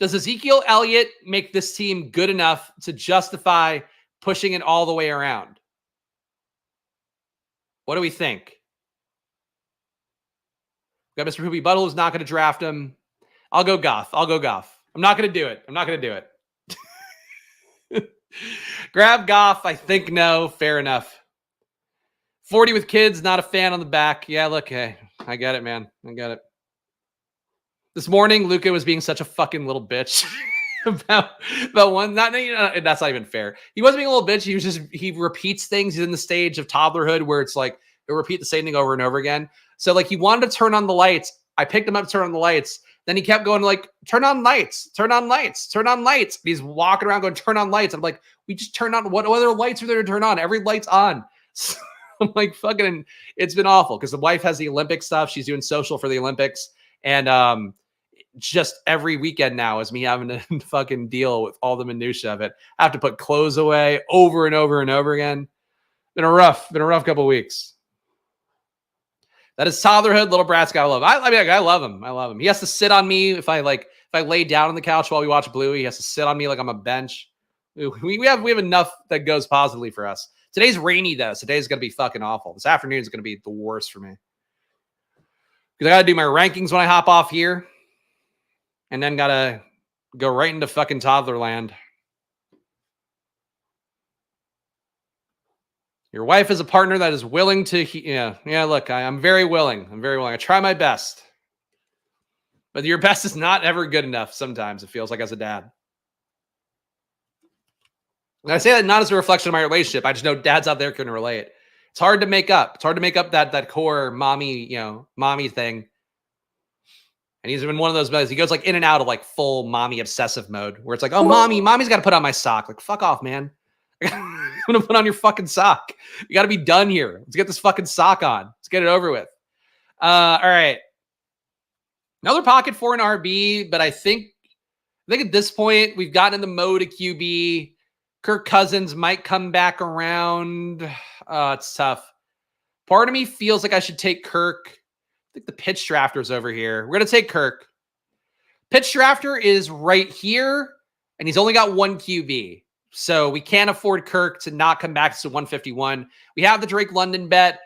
Does Ezekiel Elliott make this team good enough to justify pushing it all the way around? What do we think? We got Mr. Poopy Buttle who's not going to draft him. I'll go Goff. I'm not going to do it. Grab Goff. I think no. Fair enough. 40 with kids. Not a fan on the back. Yeah, look. Hey, I get it, man. I get it. This morning, Luca was being such a fucking little bitch about one. That's not even fair. He wasn't being a little bitch. He repeats things. He's in the stage of toddlerhood where it's like he'll repeat the same thing over and over again. So like he wanted to turn on the lights. I picked him up to turn on the lights. Then he kept going like, turn on lights. He's walking around going, turn on lights. I'm like, we just turn on, what other lights are there to turn on? Every light's on. So I'm like, fucking, it's been awful because the wife has the Olympic stuff. She's doing social for the Olympics. And just every weekend now is me having to fucking deal with all the minutia of it. I have to put clothes away over and over and over again. Been a rough couple of weeks. That is toddlerhood. Little brats gotta love. I love him. He has to sit on me if I lay down on the couch while we watch Bluey. He has to sit on me like I'm a bench. We have enough that goes positively for us. Today's rainy though. Today's gonna be fucking awful. This afternoon is gonna be the worst for me because I gotta do my rankings when I hop off here, and then gotta go right into fucking toddler land. Your wife is a partner that is willing to, yeah, look, I'm very willing. I try my best. But your best is not ever good enough sometimes, it feels like, as a dad. And I say that not as a reflection of my relationship. I just know dads out there can relate. It's hard to make up. It's hard to make up that core mommy thing. And he's been one of those guys. He goes like in and out of like full mommy obsessive mode where it's like, oh, mommy's got to put on my sock. Like, fuck off, man. I'm going to put on your fucking sock. You got to be done here. Let's get this fucking sock on. Let's get it over with. All right. Another pocket for an RB, but I think at this point we've gotten in the mode of QB. Kirk Cousins might come back around. It's tough. Part of me feels like I should take Kirk. I think the pitch drafter's over here. We're going to take Kirk. Pitch drafter is right here, and he's only got one QB. So we can't afford Kirk to not come back to 151. We have the Drake London bet.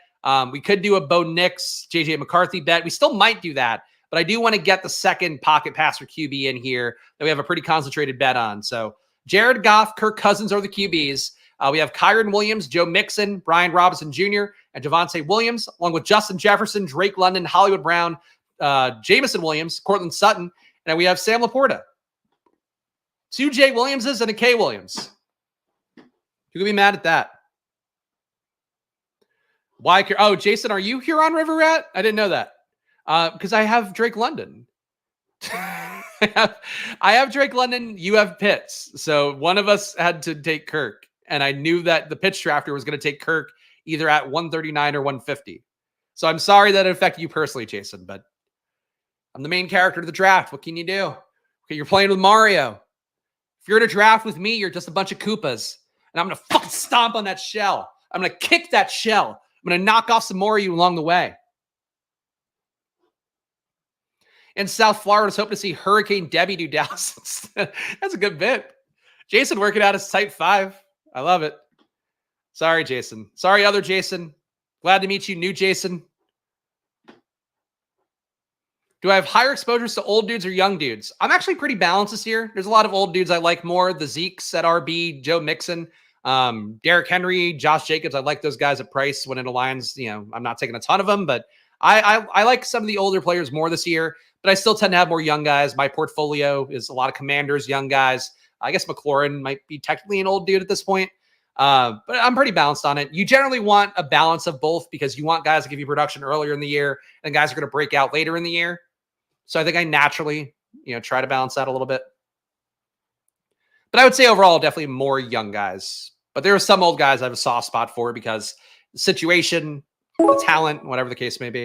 We could do a Bo Nix, JJ McCarthy bet. We still might do that, but I do want to get the second pocket passer QB in here that we have a pretty concentrated bet on. So Jared Goff, Kirk Cousins are the QBs. We have Kyron Williams, Joe Mixon, Brian Robinson Jr., and Javonte Williams, along with Justin Jefferson, Drake London, Hollywood Brown, Jamison Williams, Cortland Sutton, and we have Sam Laporta. 2 J Williamses and a K Williams. You can be mad at that. Why? Oh, Jason, are you Huron River Rat? I didn't know that. Because I have Drake London. I have Drake London. You have Pitts. So one of us had to take Kirk. And I knew that the pitch drafter was going to take Kirk either at 139 or 150. So I'm sorry that it affected you personally, Jason, but I'm the main character of the draft. What can you do? Okay, you're playing with Mario. If you're in a draft with me, you're just a bunch of Koopas. And I'm going to fucking stomp on that shell. I'm going to kick that shell. I'm going to knock off some more of you along the way. In South Florida, I was hoping to see Hurricane Debbie do Dallas. That's a good bit. Jason working out his type 5. I love it. Sorry, Jason. Sorry, other Jason. Glad to meet you, new Jason. Do I have higher exposures to old dudes or young dudes? I'm actually pretty balanced this year. There's a lot of old dudes I like more. The Zekes at RB, Joe Mixon, Derrick Henry, Josh Jacobs. I like those guys at price when it aligns. You know, I'm not taking a ton of them, but I like some of the older players more this year, but I still tend to have more young guys. My portfolio is a lot of Commanders, young guys. I guess McLaurin might be technically an old dude at this point, but I'm pretty balanced on it. You generally want a balance of both because you want guys to give you production earlier in the year and guys are going to break out later in the year. So I think I naturally, try to balance that a little bit. But I would say overall, definitely more young guys. But there are some old guys I have a soft spot for because the situation, the talent, whatever the case may be.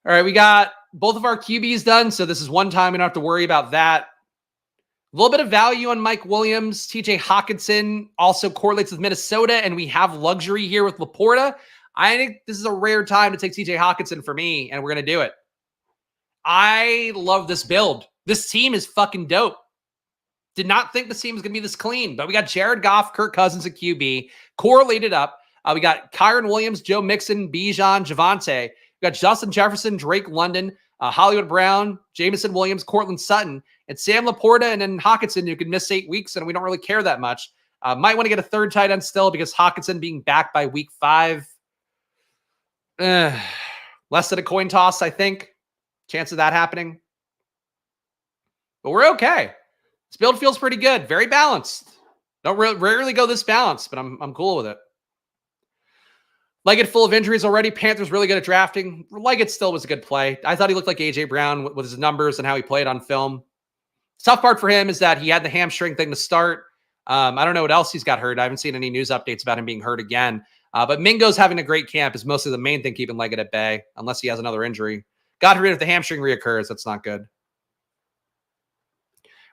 All right, we got both of our QBs done. So this is one time we don't have to worry about that. A little bit of value on Mike Williams. TJ Hawkinson also correlates with Minnesota, and we have luxury here with Laporta. I think this is a rare time to take TJ Hawkinson for me, and we're going to do it. I love this build. This team is fucking dope. Did not think this team was going to be this clean, but we got Jared Goff, Kirk Cousins at QB, correlated up. We got Kyron Williams, Joe Mixon, Bijan, Javonte. We got Justin Jefferson, Drake London, Hollywood Brown, Jamison Williams, Cortland Sutton, and Sam Laporta, and then Hawkinson, who could miss 8 weeks, and we don't really care that much. Might want to get a third tight end still because Hawkinson being back by week 5. Less than a coin toss, I think. Chance of that happening. But we're okay. This build feels pretty good. Very balanced. Don't rarely go this balanced, but I'm cool with it. Leggett full of injuries already. Panthers really good at drafting. Leggett still was a good play. I thought he looked like A.J. Brown with his numbers and how he played on film. The tough part for him is that he had the hamstring thing to start. I don't know what else he's got hurt. I haven't seen any news updates about him being hurt again. But Mingo's having a great camp is mostly the main thing keeping Leggett at bay, unless he has another injury. God forbid if the hamstring reoccurs. That's not good.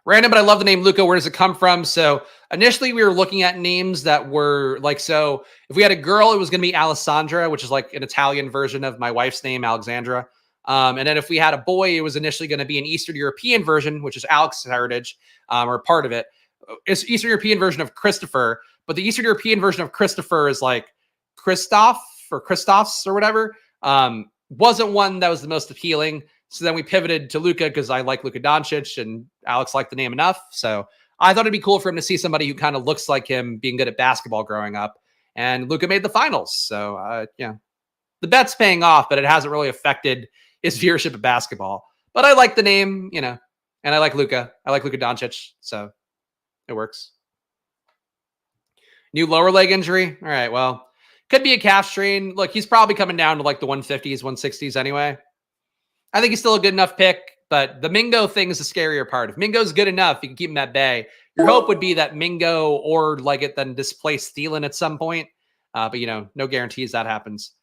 Random, but I love the name Luca. Where does it come from? So initially we were looking at names that were like, so if we had a girl, it was going to be Alessandra, which is like an Italian version of my wife's name, Alexandra. And then if we had a boy, it was initially going to be an Eastern European version, which is Alex's heritage, or part of it. It's Eastern European version of Christopher, but the Eastern European version of Christopher is like Christoph or Christophs or whatever. Wasn't one that was the most appealing. So then we pivoted to Luka because I like Luka Doncic and Alex liked the name enough. So I thought it'd be cool for him to see somebody who kind of looks like him being good at basketball growing up. And Luka made the finals. So, the bet's paying off, but it hasn't really affected his viewership of basketball. But I like the name, and I like Luka. I like Luka Doncic. So it works. New lower leg injury. All right, well, could be a calf strain. Look, he's probably coming down to like the 150s, 160s anyway. I think he's still a good enough pick, but the Mingo thing is the scarier part. If Mingo's good enough, you can keep him at bay. Your hope would be that Mingo or Leggett then displace Thielen at some point. But, no guarantees that happens.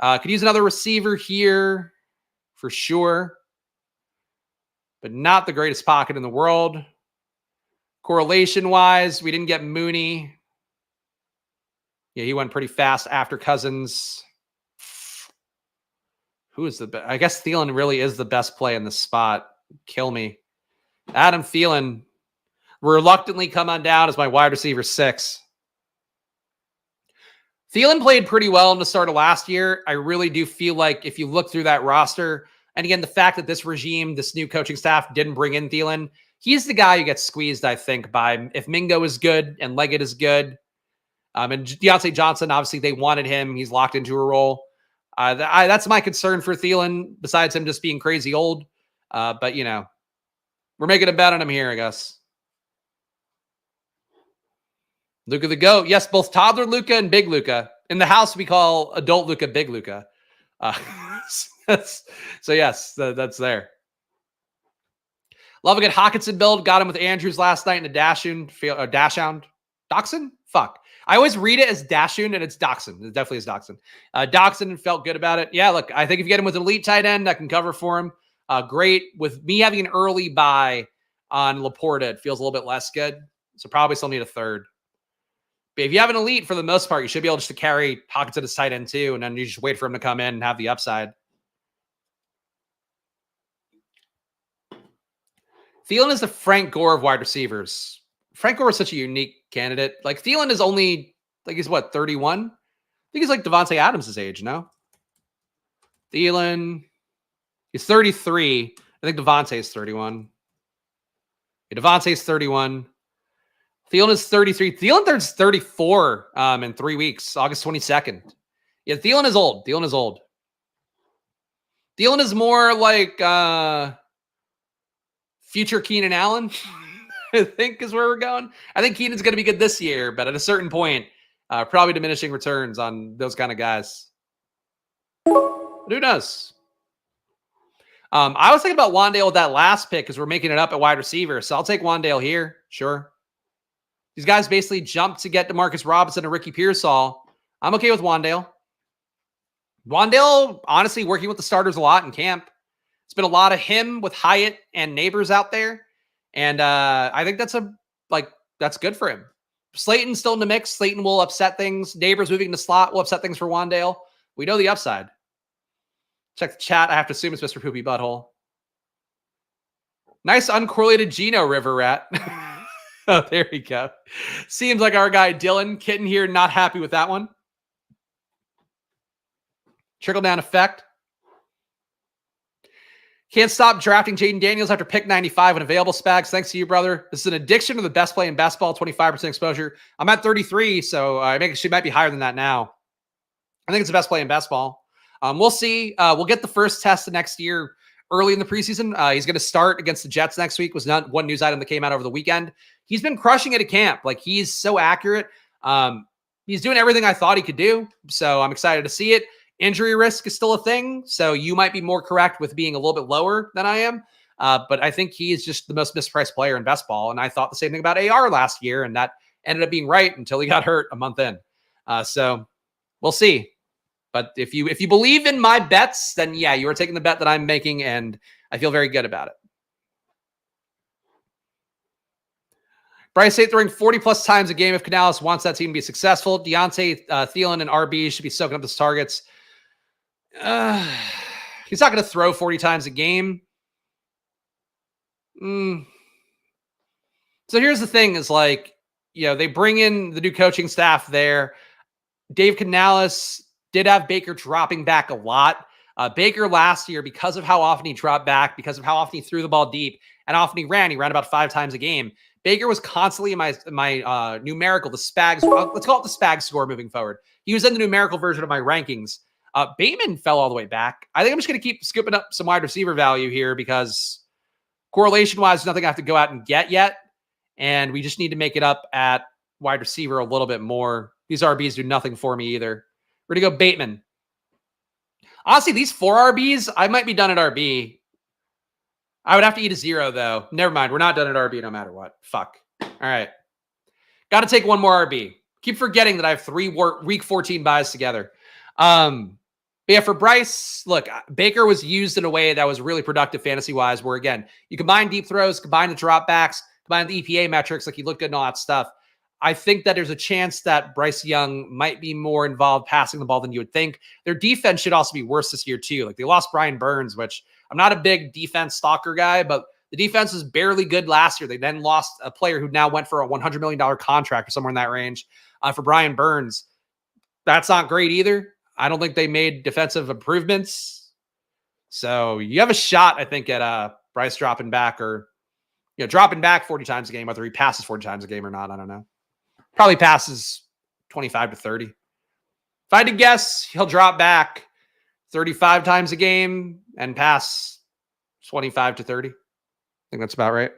Could use another receiver here for sure, but not the greatest pocket in the world. Correlation-wise, we didn't get Mooney. Yeah, he went pretty fast after Cousins. Who is the best? I guess Thielen really is the best play in this spot. Kill me. Adam Thielen reluctantly come on down as my wide receiver 6. Thielen played pretty well in the start of last year. I really do feel like if you look through that roster, and again, the fact that this regime, this new coaching staff didn't bring in Thielen, he's the guy who gets squeezed, I think, by if Mingo is good and Leggett is good. And Deontay Johnson, obviously, they wanted him. He's locked into a role. That's my concern for Thielen, besides him just being crazy old. But, you know, we're making a bet on him here, I guess. Luka the GOAT. Yes, both toddler Luka and big Luka. In the house, we call adult Luka big Luka. So, yes, that's there. Love a good Hawkinson build. Got him with Andrews last night in a Dachshund. Dachshund? Fuck. I always read it as Dachshund, and it's Dachshund. It definitely is Dachshund. Dachshund felt good about it. Yeah, look, I think if you get him with an elite tight end that can cover for him, great. With me having an early buy on Laporta, it feels a little bit less good. So probably still need a third. But if you have an elite, for the most part, you should be able just to carry Hawkinson as tight end too, and then you just wait for him to come in and have the upside. Thielen is the Frank Gore of wide receivers. Frank Gore is such a unique candidate. Like, Thielen is only, like, he's what, 31? I think he's like Devontae Adams' age, no? Thielen, he's 33. I think Devontae is 31. Yeah, Devontae is 31. Thielen is 33. Thielen turns 34 in 3 weeks, August 22nd. Yeah, Thielen is old. Thielen is old. Thielen is more like future Keenan Allen, I think is where we're going. I think Keenan's going to be good this year, but at a certain point, probably diminishing returns on those kind of guys. But who knows? I was thinking about Wandale with that last pick because we're making it up at wide receiver. So I'll take Wandale here. Sure. These guys basically jumped to get DeMarcus Robinson and Ricky Pearsall. I'm okay with Wandale. Wandale, honestly, working with the starters a lot in camp. It's been a lot of him with Hyatt and Neighbors out there. And I think that's good for him. Slayton's still in the mix. Slayton will upset things. Neighbors moving to slot will upset things for Wandale. We know the upside. Check the chat. I have to assume it's Mr. Poopy Butthole. Nice uncorrelated Geno River Rat. Oh, there we go. Seems like our guy Dylan Kitten here not happy with that one. Trickle-down effect. Can't stop drafting Jaden Daniels after pick 95 when available. Spags, thanks to you, brother. This is an addiction to the best play in basketball, 25% exposure. I'm at 33, so I think she might be higher than that now. I think it's the best play in basketball. We'll see. We'll get the first test of next year early in the preseason. He's going to start against the Jets next week. Was not one news item that came out over the weekend. He's been crushing it at camp. Like, he's so accurate. He's doing everything I thought he could do. So I'm excited to see it. Injury risk is still a thing. So you might be more correct with being a little bit lower than I am. But I think he is just the most mispriced player in best ball. And I thought the same thing about AR last year. And that ended up being right until he got hurt a month in. So we'll see. But if you believe in my bets, then yeah, you are taking the bet that I'm making, and I feel very good about it. Bryce Tate throwing 40-plus times a game if Canales wants that team to be successful. Deontay, Thielen, and RB should be soaking up those targets. He's not going to throw 40 times a game. So here's the thing is, like, you know, they bring in the new coaching staff there. Dave Canales did have Baker dropping back a lot. Baker last year, because of how often he dropped back, because of how often he threw the ball deep, and how often he ran about 5 times a game. Baker was constantly in my numerical, the Spags. Let's call it the Spags score moving forward. He was in the numerical version of my rankings. Bateman fell all the way back. I think I'm just going to keep scooping up some wide receiver value here because correlation-wise, there's nothing I have to go out and get yet. And we just need to make it up at wide receiver a little bit more. These RBs do nothing for me either. We're going to go Bateman. Honestly, these 4 RBs, I might be done at RB. I would have to eat a 0, though. Never mind. We're not done at RB no matter what. Fuck. All right. Got to take one more RB. Keep forgetting that I have 3 week 14 buys together. But yeah, for Bryce, look, Baker was used in a way that was really productive fantasy-wise, where, again, you combine deep throws, combine the drop backs, combine the EPA metrics, like he looked good and all that stuff. I think that there's a chance that Bryce Young might be more involved passing the ball than you would think. Their defense should also be worse this year, too. Like, they lost Brian Burns, which I'm not a big defense stalker guy, but the defense was barely good last year. They then lost a player who now went for a $100 million contract or somewhere in that range for Brian Burns. That's not great either. I don't think they made defensive improvements. So you have a shot, I think, at Bryce dropping back or, dropping back 40 times a game, whether he passes 40 times a game or not. I don't know. Probably passes 25 to 30. If I had to guess, he'll drop back 35 times a game and pass 25 to 30. I think that's about right.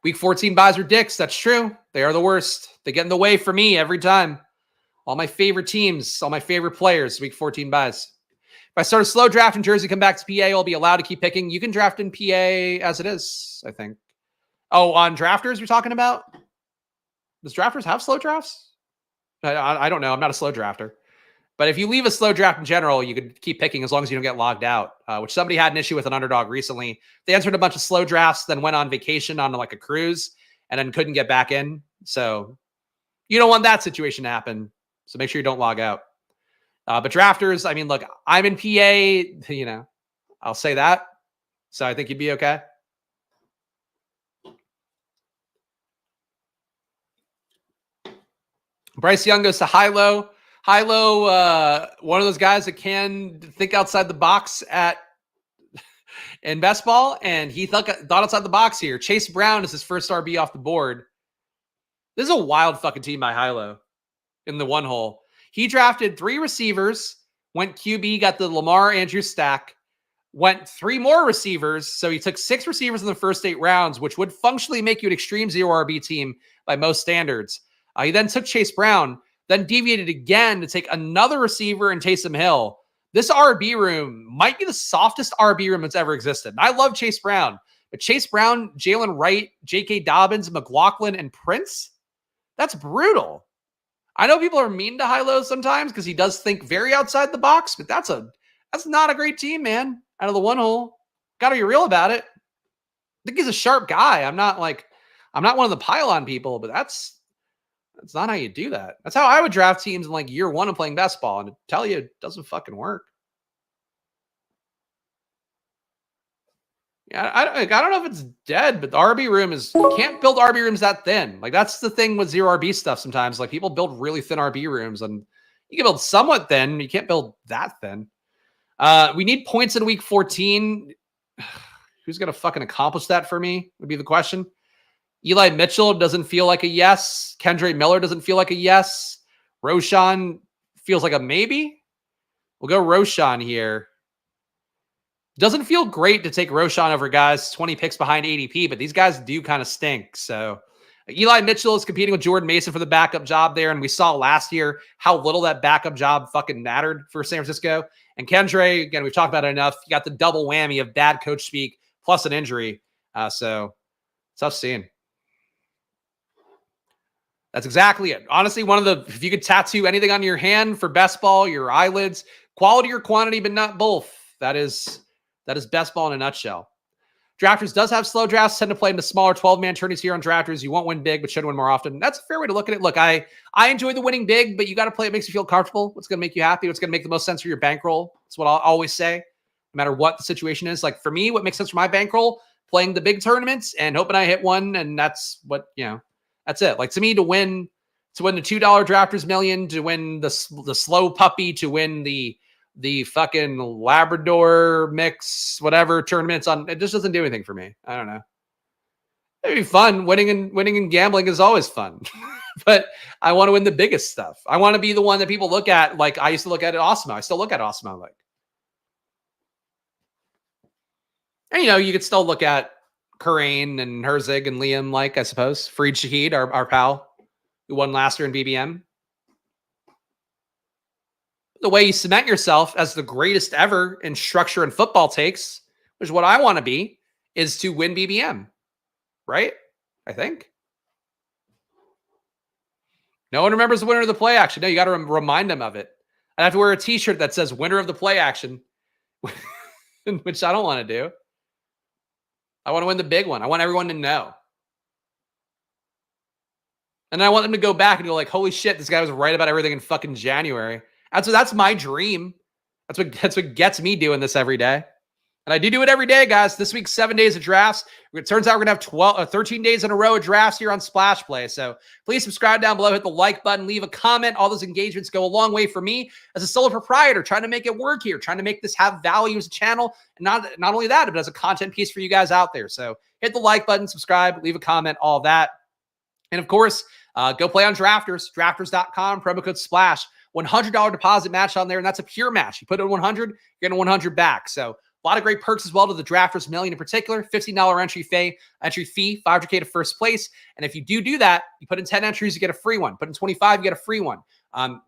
Week 14 buys are dicks. That's true. They are the worst. They get in the way for me every time. All my favorite teams, all my favorite players, week 14 buys. If I start a slow draft in Jersey, come back to PA, I'll be allowed to keep picking. You can draft in PA as it is, I think. Oh, on drafters you're talking about? Does drafters have slow drafts? I don't know. I'm not a slow drafter. But if you leave a slow draft in general, you could keep picking as long as you don't get logged out, which somebody had an issue with an underdog recently. They entered a bunch of slow drafts, then went on vacation on like a cruise and then couldn't get back in. So you don't want that situation to happen. So make sure you don't log out. But drafters, I mean, look, I'm in PA, I'll say that. So I think you'd be okay. Bryce Young goes to high-low. High-low, one of those guys that can think outside the box in best ball, and he thought outside the box here. Chase Brown is his first RB off the board. This is a wild fucking team by high-low in the one hole. He drafted 3 receivers, went QB, got the Lamar Andrews stack, went 3 more receivers. So he took 6 receivers in the first 8 rounds, which would functionally make you an extreme 0 RB team by most standards. He then took Chase Brown, then deviated again to take another receiver and Taysom Hill. This RB room might be the softest RB room that's ever existed. And I love Chase Brown, but Chase Brown, Jalen Wright, J.K. Dobbins, McLaughlin, and Prince, that's brutal. I know people are mean to high-low sometimes because he does think very outside the box, but that's not a great team, man. Out of the one hole, got to be real about it. I think he's a sharp guy. I'm not one of the pylon people, but that's not how you do that. That's how I would draft teams in like year 1 of playing best ball, and to tell you, it doesn't fucking work. Yeah, I don't know if it's dead, but the RB room you can't build RB rooms that thin. Like that's the thing with 0 RB stuff sometimes. Like people build really thin RB rooms, and you can build somewhat thin. You can't build that thin. We need points in week 14. Who's going to fucking accomplish that for me would be the question. Eli Mitchell doesn't feel like a yes. Kendre Miller doesn't feel like a yes. Roshan feels like a maybe. We'll go Roshan here. Doesn't feel great to take Roshan over guys 20 picks behind ADP, but these guys do kind of stink. So Eli Mitchell is competing with Jordan Mason for the backup job there, and we saw last year how little that backup job fucking mattered for San Francisco. And Kendre, again, we've talked about it enough. You got the double whammy of bad coach speak plus an injury. So tough scene. That's exactly it. Honestly, if you could tattoo anything on your hand for best ball, your eyelids, quality or quantity, but not both. That is best ball in a nutshell. Drafters does have slow drafts, tend to play into smaller 12-man tourneys here on Drafters. You won't win big, but should win more often. That's a fair way to look at it. Look, I enjoy the winning big, but you got to play. It makes you feel comfortable. What's going to make you happy? What's going to make the most sense for your bankroll? That's what I'll always say, no matter what the situation is. Like for me, what makes sense for my bankroll, playing the big tournaments and hoping I hit one. And that's what, that's it. Like to me, to win the $2 Drafters million, to win the slow puppy, to win the fucking Labrador mix, whatever tournaments on, it just doesn't do anything for me. I don't know. It'd be fun. Winning and gambling is always fun, but I want to win the biggest stuff. I want to be the one that people look at. Like I used to look at Osmo. I still look at Osmo. Like, and you could still look at Karain and Herzig and Liam, like I suppose Fareed Shahid, our pal who won last year in BBM. The way you cement yourself as the greatest ever in structure and football takes, which is what I want to be, is to win BBM. Right? I think. No one remembers the winner of the play action. No, you got to remind them of it. I have to wear a t-shirt that says winner of the play action, which I don't want to do. I want to win the big one. I want everyone to know. And I want them to go back and go like, holy shit, this guy was right about everything in fucking January. That's my dream. That's what gets me doing this every day. And I do it every day, guys. This week, 7 days of drafts. It turns out we're going to have 13 days in a row of drafts here on Splash Play. So please subscribe down below, hit the like button, leave a comment. All those engagements go a long way for me as a solo proprietor, trying to make it work here, trying to make this have value as a channel. And not only that, but as a content piece for you guys out there. So hit the like button, subscribe, leave a comment, all that. And of course, go play on Drafters, drafters.com, promo code SPLASH. $100 deposit match on there, and that's a pure match. You put in 100, you're getting 100 back. So a lot of great perks as well to the Drafters Million in particular. $15 entry fee, 500K to first place. And if you do that, you put in 10 entries, you get a free one. Put in 25, you get a free one.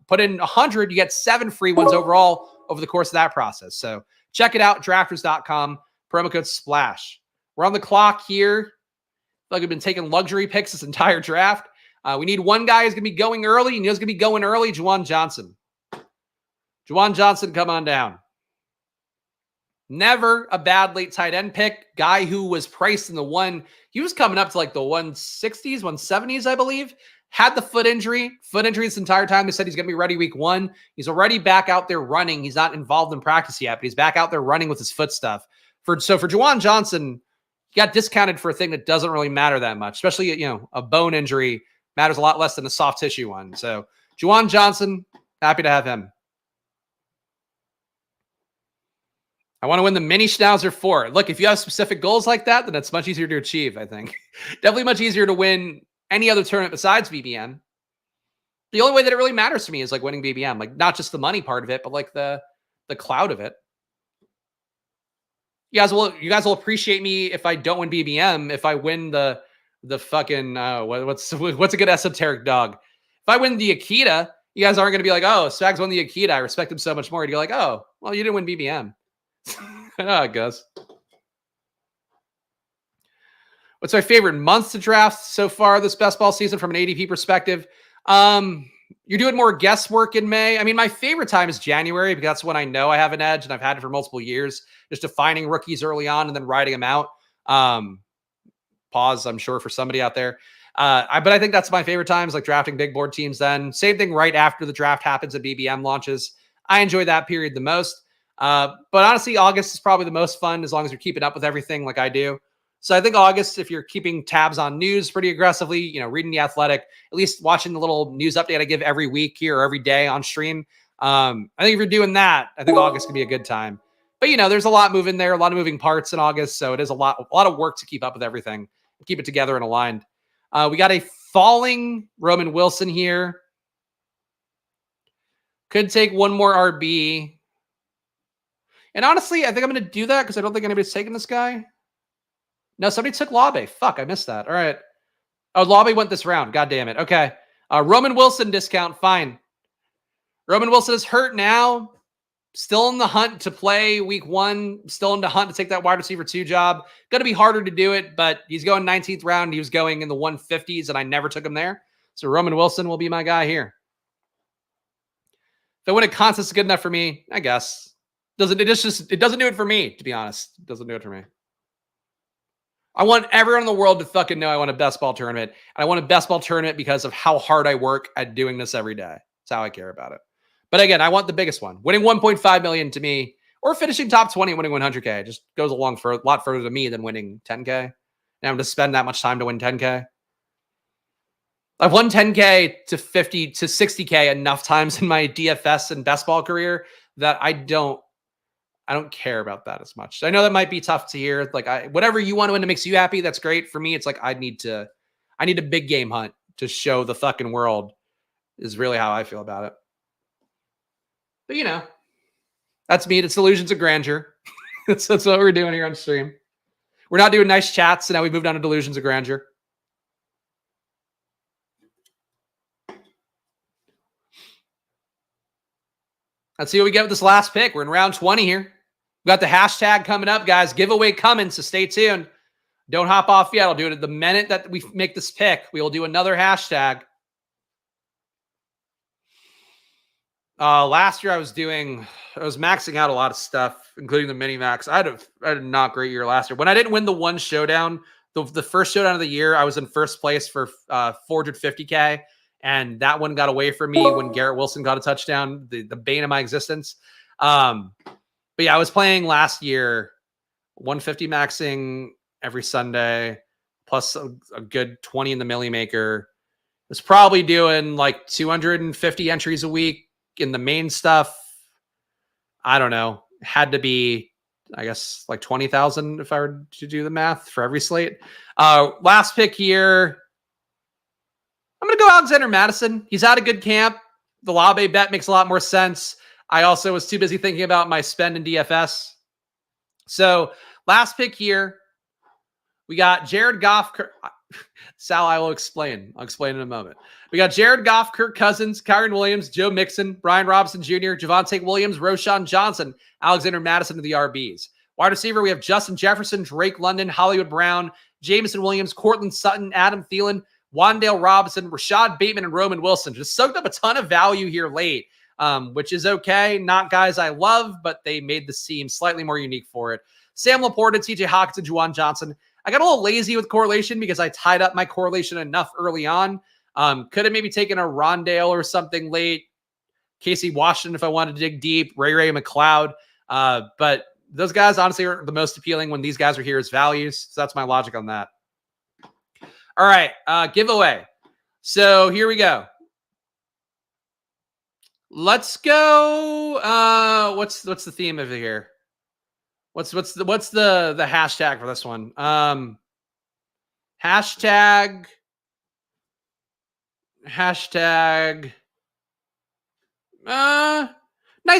Put in 100, you get 7 free ones overall over the course of that process. So check it out, drafters.com, promo code SPLASH. We're on the clock here. I feel like we've been taking luxury picks this entire draft. We need one guy who's going to be going early, and he's going to be going early, Juwan Johnson. Juwan Johnson, come on down. Never a bad late tight end pick. Guy who was priced in he was coming up to like the 160s, 170s, I believe. Had the foot injury this entire time. They said he's going to be ready week 1. He's already back out there running. He's not involved in practice yet, but he's back out there running with his foot stuff. For Juwan Johnson, he got discounted for a thing that doesn't really matter that much, especially, a bone injury matters a lot less than a soft tissue one. So Juwan Johnson, happy to have him. I want to win the mini Schnauzer 4. Look, if you have specific goals like that, then it's much easier to achieve, I think. Definitely much easier to win any other tournament besides BBM. The only way that it really matters to me is like winning BBM, like not just the money part of it, but like the cloud of it. You guys will appreciate me if I don't win BBM, if I win the fucking what's a good esoteric dog? If I win the Akita, you guys aren't going to be like, oh, Spags won the Akita, I respect him so much more. You're like, oh, well, you didn't win BBM. I know how it goes. What's my favorite month to draft so far this best ball season from an ADP perspective? You're doing more guesswork in May. I mean, my favorite time is January because that's when I know I have an edge and I've had it for multiple years, just defining rookies early on and then riding them out. Pause, I'm sure, for somebody out there. But I think that's my favorite times, like drafting big board teams then. Same thing right after the draft happens and BBM launches. I enjoy that period the most. But honestly, August is probably the most fun as long as you're keeping up with everything like I do. So I think August, if you're keeping tabs on news pretty aggressively, reading The Athletic, at least watching the little news update I give every week here or every day on stream. I think if you're doing that, I think August can be a good time. But, there's a lot moving there, a lot of moving parts in August. So it is a lot of work to keep up with everything and keep it together and aligned. We got a falling Roman Wilson here. Could take one more RB. And honestly, I think I'm going to do that because I don't think anybody's taking this guy. No, somebody took Labe. Fuck, I missed that. All right. Oh, Labe went this round. God damn it. Okay. Roman Wilson discount. Fine. Roman Wilson is hurt now. Still in the hunt to play week 1. Still in the hunt to take that wide receiver 2 job. Going to be harder to do it, but he's going 19th round. He was going in the 150s, and I never took him there. So Roman Wilson will be my guy here. If I win a contest is good enough for me, I guess. It doesn't do it for me, to be honest. It doesn't do it for me. I want everyone in the world to fucking know I want a best ball tournament. And I want a best ball tournament because of how hard I work at doing this every day. That's how I care about it. But again, I want the biggest one. Winning 1.5 million to me, or finishing top 20 and winning 100K, just goes a lot further to me than winning 10K. And I'm to spend that much time to win 10K. I've won 10K to 50 to 60K enough times in my DFS and best ball career that I don't care about that as much. I know that might be tough to hear. Like whatever you want to win that makes you happy, that's great. For me, it's like I need a big game hunt to show the fucking world is really how I feel about it. But that's me. It's Delusions of Grandeur. that's what we're doing here on stream. We're not doing nice chats, so now we've moved on to Delusions of Grandeur. Let's see what we get with this last pick. We're in round 20 here. We got the hashtag coming up, guys. Giveaway coming, so stay tuned. Don't hop off yet. I'll do it at the minute that we make this pick. We will do another hashtag. Last year I was maxing out a lot of stuff, including the mini max. I had a not great year last year. When I didn't win the one showdown, the first showdown of the year, I was in first place for 450K. And that one got away from me when Garrett Wilson got a touchdown, the bane of my existence. But yeah, I was playing last year 150 maxing every Sunday, plus a good 20 in the Millie Maker. It's probably doing like 250 entries a week in the main stuff. I don't know. Had to be, I guess, like 20,000 if I were to do the math for every slate. Last pick here. I'm going to go Alexander Madison. He's at a good camp. The Labe bet makes a lot more sense. I also was too busy thinking about my spend in DFS. So last pick here, we got Jared Goff. Sal, I will explain. I'll explain in a moment. We got Jared Goff, Kirk Cousins, Kyron Williams, Joe Mixon, Brian Robinson Jr., Javonte Williams, Roshan Johnson, Alexander Madison to the RBs. Wide receiver, we have Justin Jefferson, Drake London, Hollywood Brown, Jameson Williams, Cortland Sutton, Adam Thielen, Wan'Dale Robinson, Rashad Bateman, and Roman Wilson. Just soaked up a ton of value here late, which is okay. Not guys I love, but they made the team slightly more unique for it. Sam Laporta, TJ Hawkinson, Juwan Johnson. I got a little lazy with correlation because I tied up my correlation enough early on. Could have maybe taken a Rondale or something late. Casey Washington if I wanted to dig deep. Ray McLeod. But those guys honestly are the most appealing when these guys are here as values. So that's my logic on that. All right, giveaway. So here we go. Let's go. What's the theme of it here? What's the hashtag for this one? Hashtag nice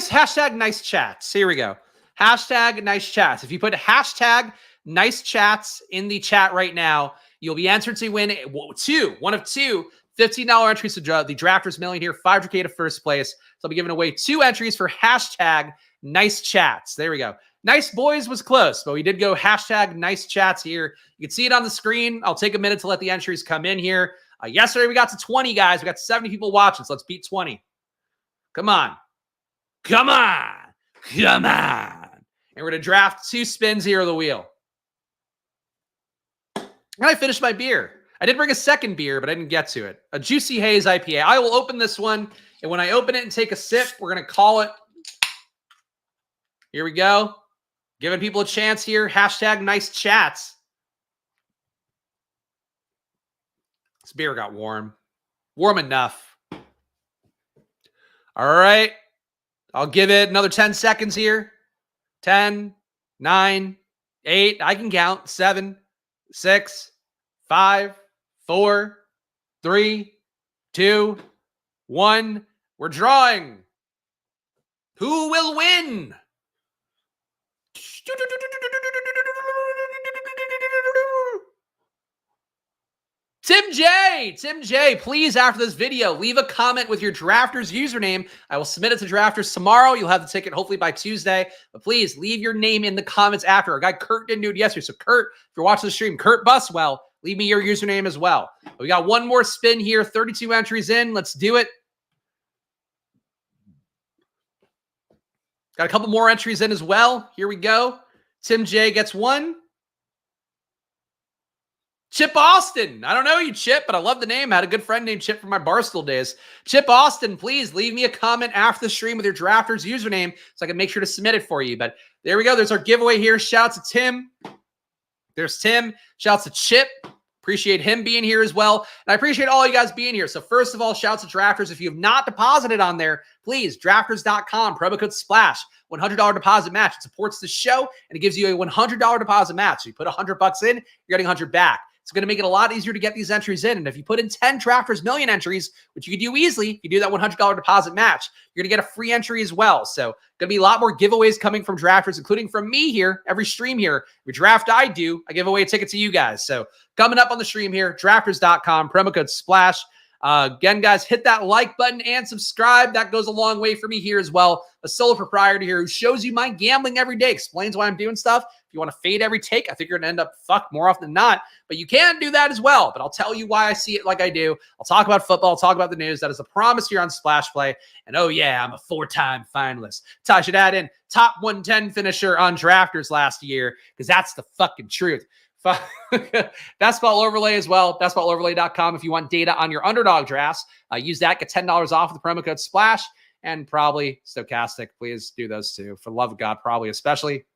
hashtag nice chats. Here we go. Hashtag nice chats. If you put hashtag nice chats in the chat right now, you'll be entered to win one of two $15 entries to the Drafters Million here, 500K to first place. So I'll be giving away 2 entries for hashtag nice chats. There we go. Nice boys was close, but we did go hashtag nice chats here. You can see it on the screen. I'll take a minute to let the entries come in here. Yesterday we got to 20 guys. We got 70 people watching, so let's beat 20. Come on. Come on. Come on. And we're going to draft 2 spins here of the wheel. And I finished my beer. I did bring a second beer, but I didn't get to it. A Juicy Haze IPA. I will open this one, and when I open it and take a sip, we're going to call it. Here we go. Giving people a chance here. Hashtag nice chats. This beer got warm. Warm enough. All right. I'll give it another 10 seconds here. 10, 9, 8. I can count. 7, 6, 5, 4, 3, 2, 1. We're drawing. Who will win? Tim J, please, after this video, leave a comment with your Drafters username. I will submit it to Drafters tomorrow. You'll have the ticket hopefully by Tuesday. But please leave your name in the comments after. Our guy Kurt didn't do it yesterday. So Kurt, if you're watching the stream, Kurt Buswell, leave me your username as well. But we got one more spin here. 32 entries in. Let's do it. Got a couple more entries in as well. Here we go. Tim J gets one. Chip Austin. I don't know you, Chip, but I love the name. I had a good friend named Chip from my Barstool days. Chip Austin, please leave me a comment after the stream with your Drafters username so I can make sure to submit it for you. But there we go. There's our giveaway here. Shout out to Tim. There's Tim. Shout out to Chip. Appreciate him being here as well. And I appreciate all you guys being here. So first of all, shout out to Drafters. If you have not deposited on there, please, drafters.com, promo code SPLASH, $100 deposit match. It supports the show, and it gives you a $100 deposit match. So you put $100 in, you're getting 100 back. It's going to make it a lot easier to get these entries in. And if you put in 10 Drafters Million entries, which you can do easily, if you do that $100 deposit match, you're going to get a free entry as well. So going to be a lot more giveaways coming from Drafters, including from me here, every stream here. Every draft I do, I give away a ticket to you guys. So coming up on the stream here, drafters.com, promo code SPLASH. Again, guys, hit that like button and subscribe. That goes a long way for me here as well. A solo proprietor here who shows you my gambling every day, explains why I'm doing stuff. If you want to fade every take, I think you're going to end up fucked more often than not. But you can do that as well. But I'll tell you why I see it like I do. I'll talk about football. I'll talk about the news. That is a promise here on Splash Play. And oh yeah, I'm a 4-time finalist. Ty should add in top 110 finisher on Drafters last year because that's the fucking truth. Basketball Overlay as well. BasketballOverlay.com if you want data on your underdog drafts. Use that. Get $10 off with the promo code SPLASH. And probably Stochastic. Please do those too. For the love of God, probably especially.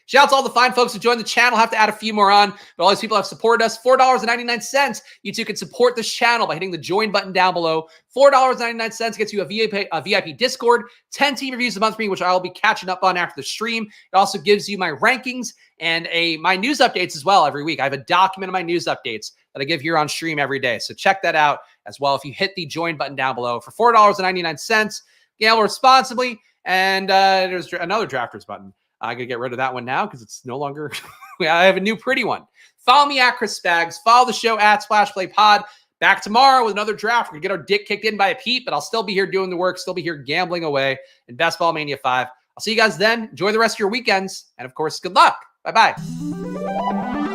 Shout out to all the fine folks who joined the channel. Have to add a few more on, but all these people have supported us. $4.99. You too can support this channel by hitting the join button down below. $4.99 gets you a VIP Discord, 10 team reviews a month for me, which I will be catching up on after the stream. It also gives you my rankings and my news updates as well every week. I have a document of my news updates that I give here on stream every day. So check that out as well if you hit the join button down below for $4.99. Gamble responsibly. And there's another drafters button. I got to get rid of that one now because it's no longer, I have a new pretty one. Follow me at Chris Spags. Follow the show at Splash Play Pod. Back tomorrow with another draft. We're going to get our dick kicked in by a Pete, but I'll still be here doing the work, still be here gambling away in Best Ball Mania 5. I'll see you guys then. Enjoy the rest of your weekends. And of course, good luck. Bye-bye.